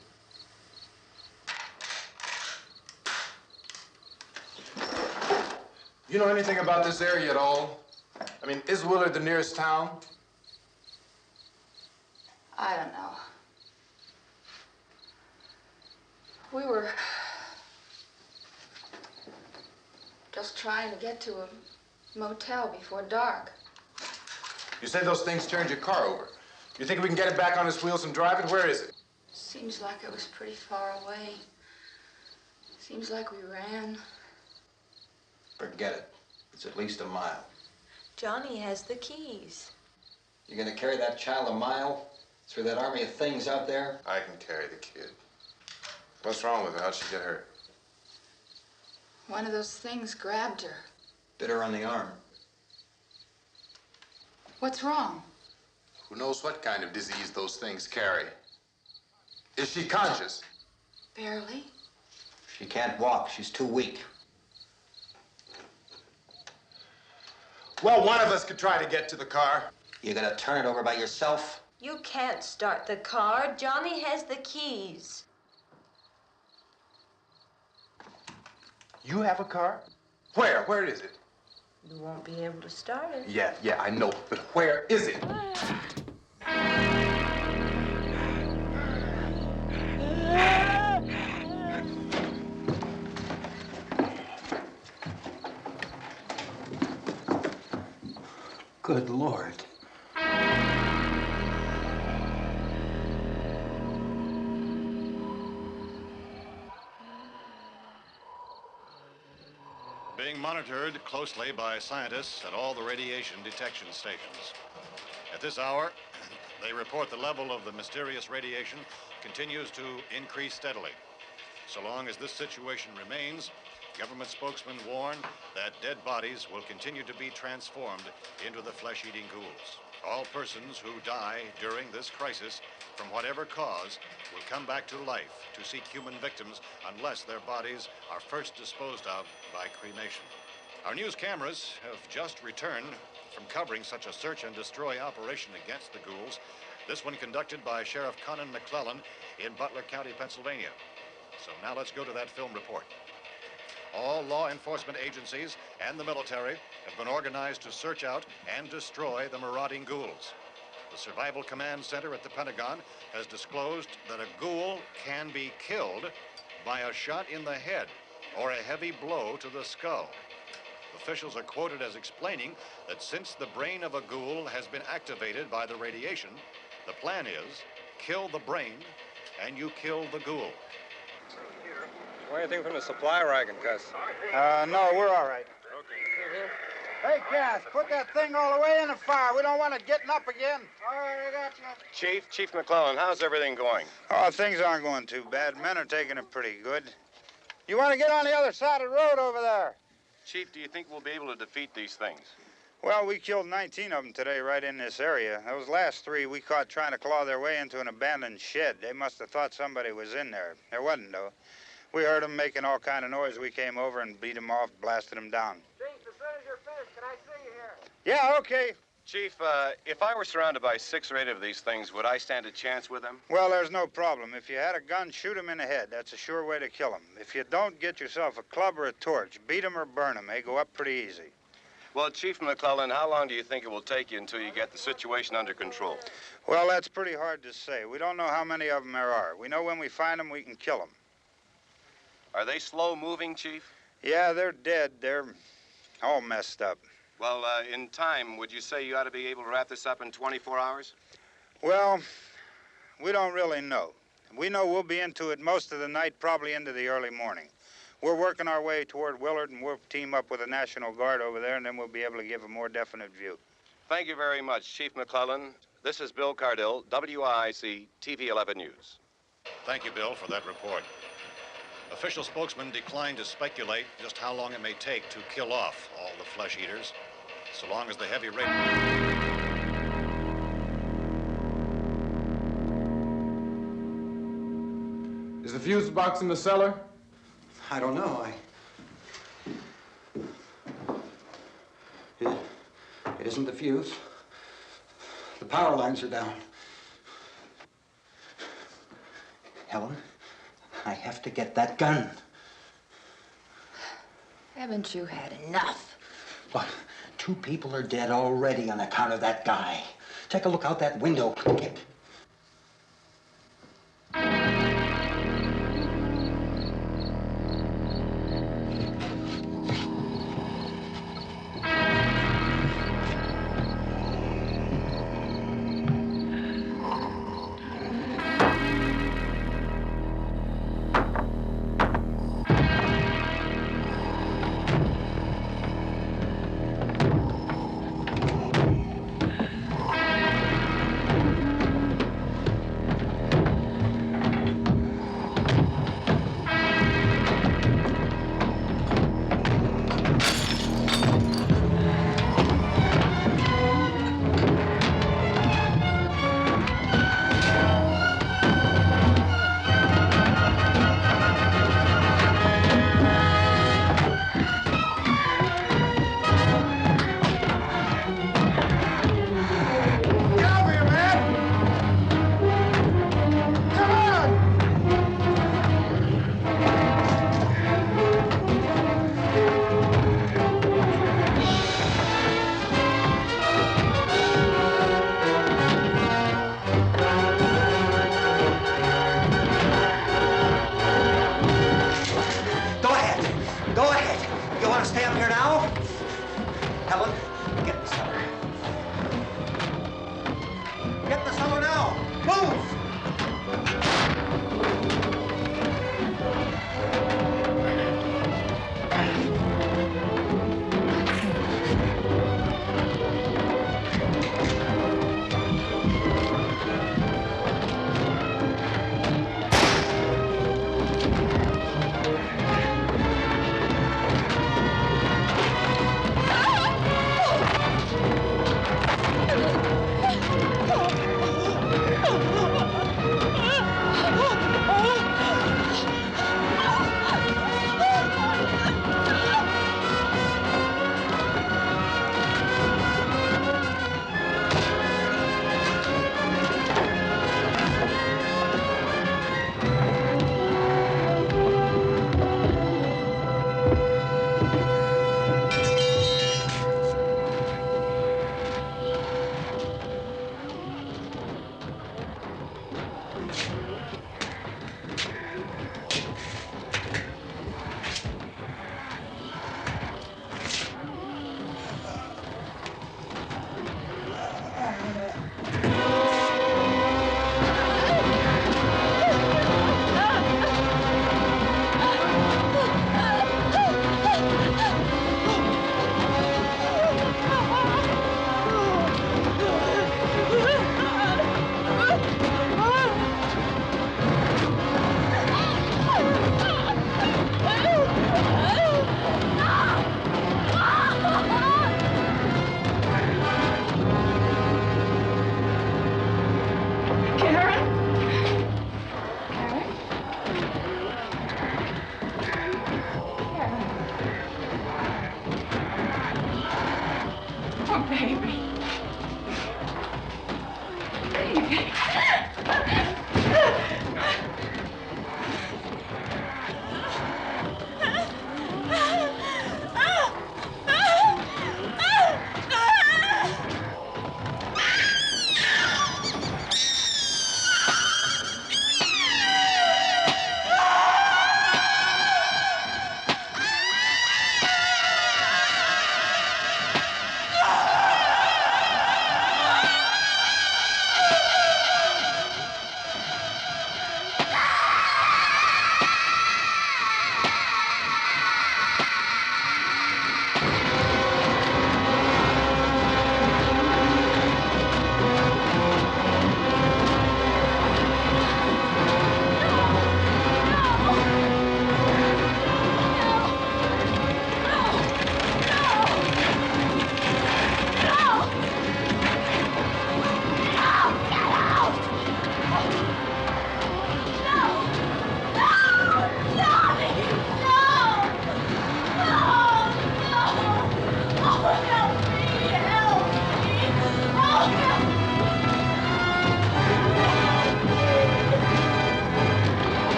You know anything about this area at all? I mean, is Willard the nearest town? I don't know. We were just trying to get to a motel before dark. You said those things turned your car over. You think we can get it back on its wheels and drive it? Where is it? Seems like it was pretty far away. Seems like we ran. Forget it. It's at least a mile. Johnny has the keys. You're gonna carry that child a mile through that army of things out there? I can carry the kid. What's wrong with her? How'd she get hurt? One of those things grabbed her. Bit her on the arm. What's wrong? Who knows what kind of disease those things carry? Is she conscious? Barely. She can't walk. She's too weak. Well, one of us could try to get to the car. You gonna turn it over by yourself? You can't start the car. Johnny has the keys. You have a car? Where? Where is it? You won't be able to start it. Yeah, I know. But where is it? Good Lord. Being monitored closely by scientists at all the radiation detection stations. At this hour, they report the level of the mysterious radiation continues to increase steadily. So long as this situation remains, government spokesmen warn that dead bodies will continue to be transformed into the flesh-eating ghouls. All persons who die during this crisis, from whatever cause, will come back to life to seek human victims unless their bodies are first disposed of by cremation. Our news cameras have just returned from covering such a search and destroy operation against the ghouls, this one conducted by Sheriff Conan McClellan in Butler County, Pennsylvania. So now let's go to that film report. All law enforcement agencies and the military have been organized to search out and destroy the marauding ghouls. The Survival Command Center at the Pentagon has disclosed that a ghoul can be killed by a shot in the head or a heavy blow to the skull. Officials are quoted as explaining that since the brain of a ghoul has been activated by the radiation, the plan is kill the brain and you kill the ghoul. Want anything from the supply wagon, Gus? No, we're all right. Hey, Cass, put that thing all the way in the fire. We don't want it getting up again. All right, I got you. Chief McClellan, how's everything going? Oh, things aren't going too bad. Men are taking it pretty good. You want to get on the other side of the road over there? Chief, do you think we'll be able to defeat these things? Well, we killed 19 of them today right in this area. Those last 3 we caught trying to claw their way into an abandoned shed. They must have thought somebody was in there. There wasn't, though. We heard them making all kind of noise. We came over and beat them off, blasted them down. Chief, as soon as you're finished, can I see you here? Yeah, okay. Chief, if I were surrounded by 6 or 8 of these things, would I stand a chance with them? Well, there's no problem. If you had a gun, shoot them in the head. That's a sure way to kill them. If you don't, get yourself a club or a torch. Beat them or burn them. They go up pretty easy. Well, Chief McClellan, how long do you think it will take you until you get the situation under control? Well, that's pretty hard to say. We don't know how many of them there are. We know when we find them, we can kill them. Are they slow-moving, Chief? Yeah, they're dead. They're all messed up. Well, in time, would you say you ought to be able to wrap this up in 24 hours? Well, we don't really know. We know we'll be into it most of the night, probably into the early morning. We're working our way toward Willard, and we'll team up with the National Guard over there, and then we'll be able to give a more definite view. Thank you very much, Chief McClellan. This is Bill Cardill, WIC TV 11 News. Thank you, Bill, for that report. Official spokesmen declined to speculate just how long it may take to kill off all the flesh eaters, so long as the heavy rain... Is the fuse box in the cellar? I don't know. It isn't the fuse. The power lines are down. Helen, I have to get that gun. Haven't you had enough? Look, 2 people are dead already on account of that guy. Take a look out that window. Get...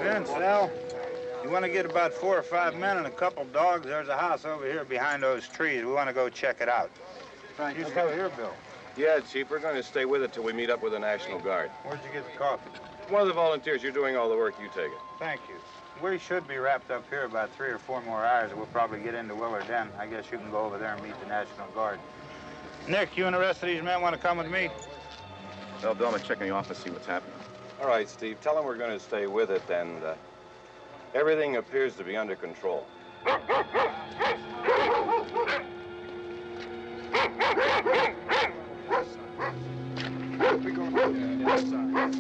Vince, Al, you want to get about 4 or 5 men and a couple dogs? There's a house over here behind those trees. We want to go check it out. Right. You stay here, Bill. Yeah, Chief, we're going to stay with it till we meet up with the National Guard. Where'd you get the coffee? One of the volunteers, you're doing all the work, you take it. Thank you. We should be wrapped up here about 3 or 4 more hours. We'll probably get into Willard Den. I guess you can go over there and meet the National Guard. Nick, you and the rest of these men want to come with me? Well, Bill, I'm going to check in the office, see what's happening. All right, Steve, tell them we're going to stay with it, and everything appears to be under control. We go inside.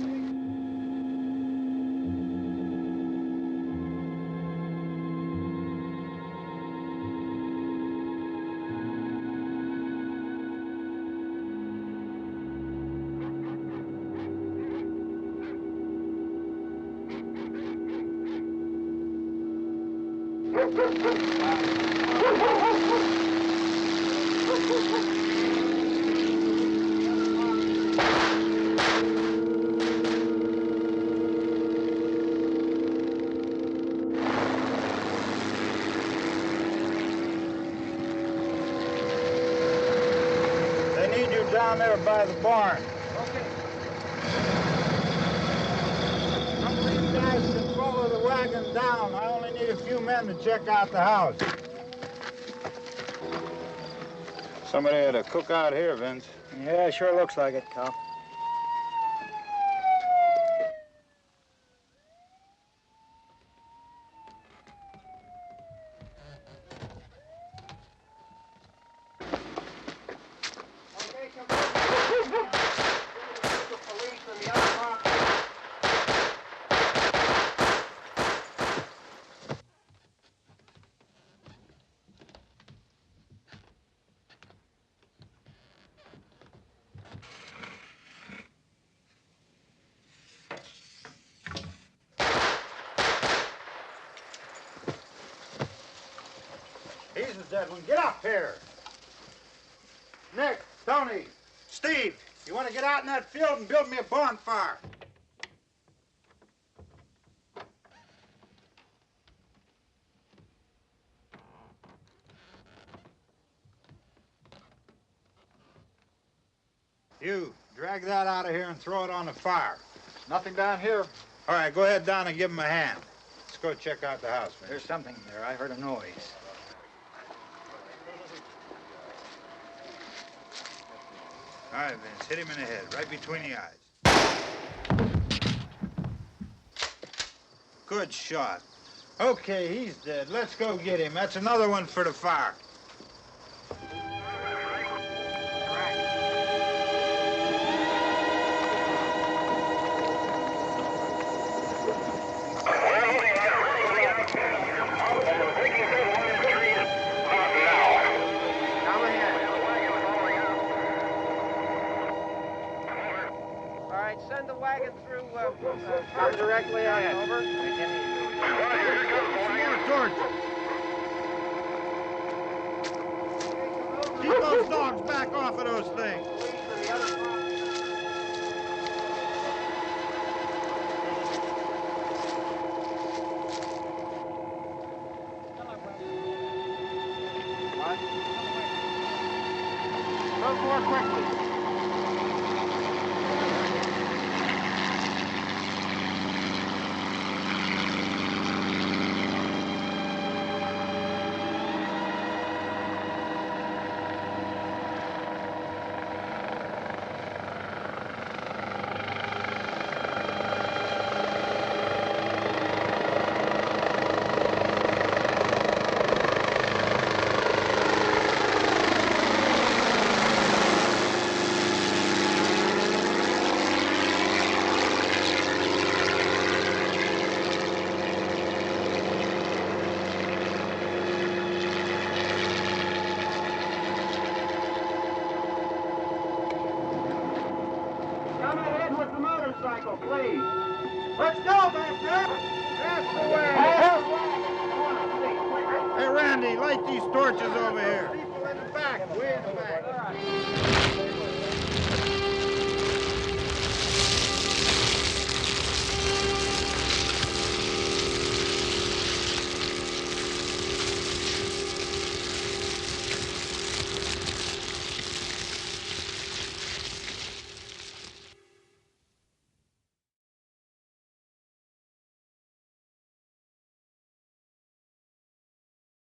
They need you down there by the barn. Some of these guys can follow the wagon down. I only need a few men to check out the house. Somebody had a cookout here, Vince. Yeah, sure looks like it, Cal. He's the dead one. Get up here. Nick, Tony, Steve, you want to get out in that field and build me a bonfire? You, drag that out of here and throw it on the fire. Nothing down here. All right, go ahead down and give him a hand. Let's go check out the house, man. There's something there. I heard a noise. All right, Vince, hit him in the head, right between the eyes. Good shot. Okay, he's dead. Let's go get him. That's another one for the fire. Send the wagon through, come directly on over. More torches. Keep those dogs back off of those things. Move more quickly. Please. Let's go, back there. That's the way. Hey, Randy, light these torches over here. People in the back, way in the back.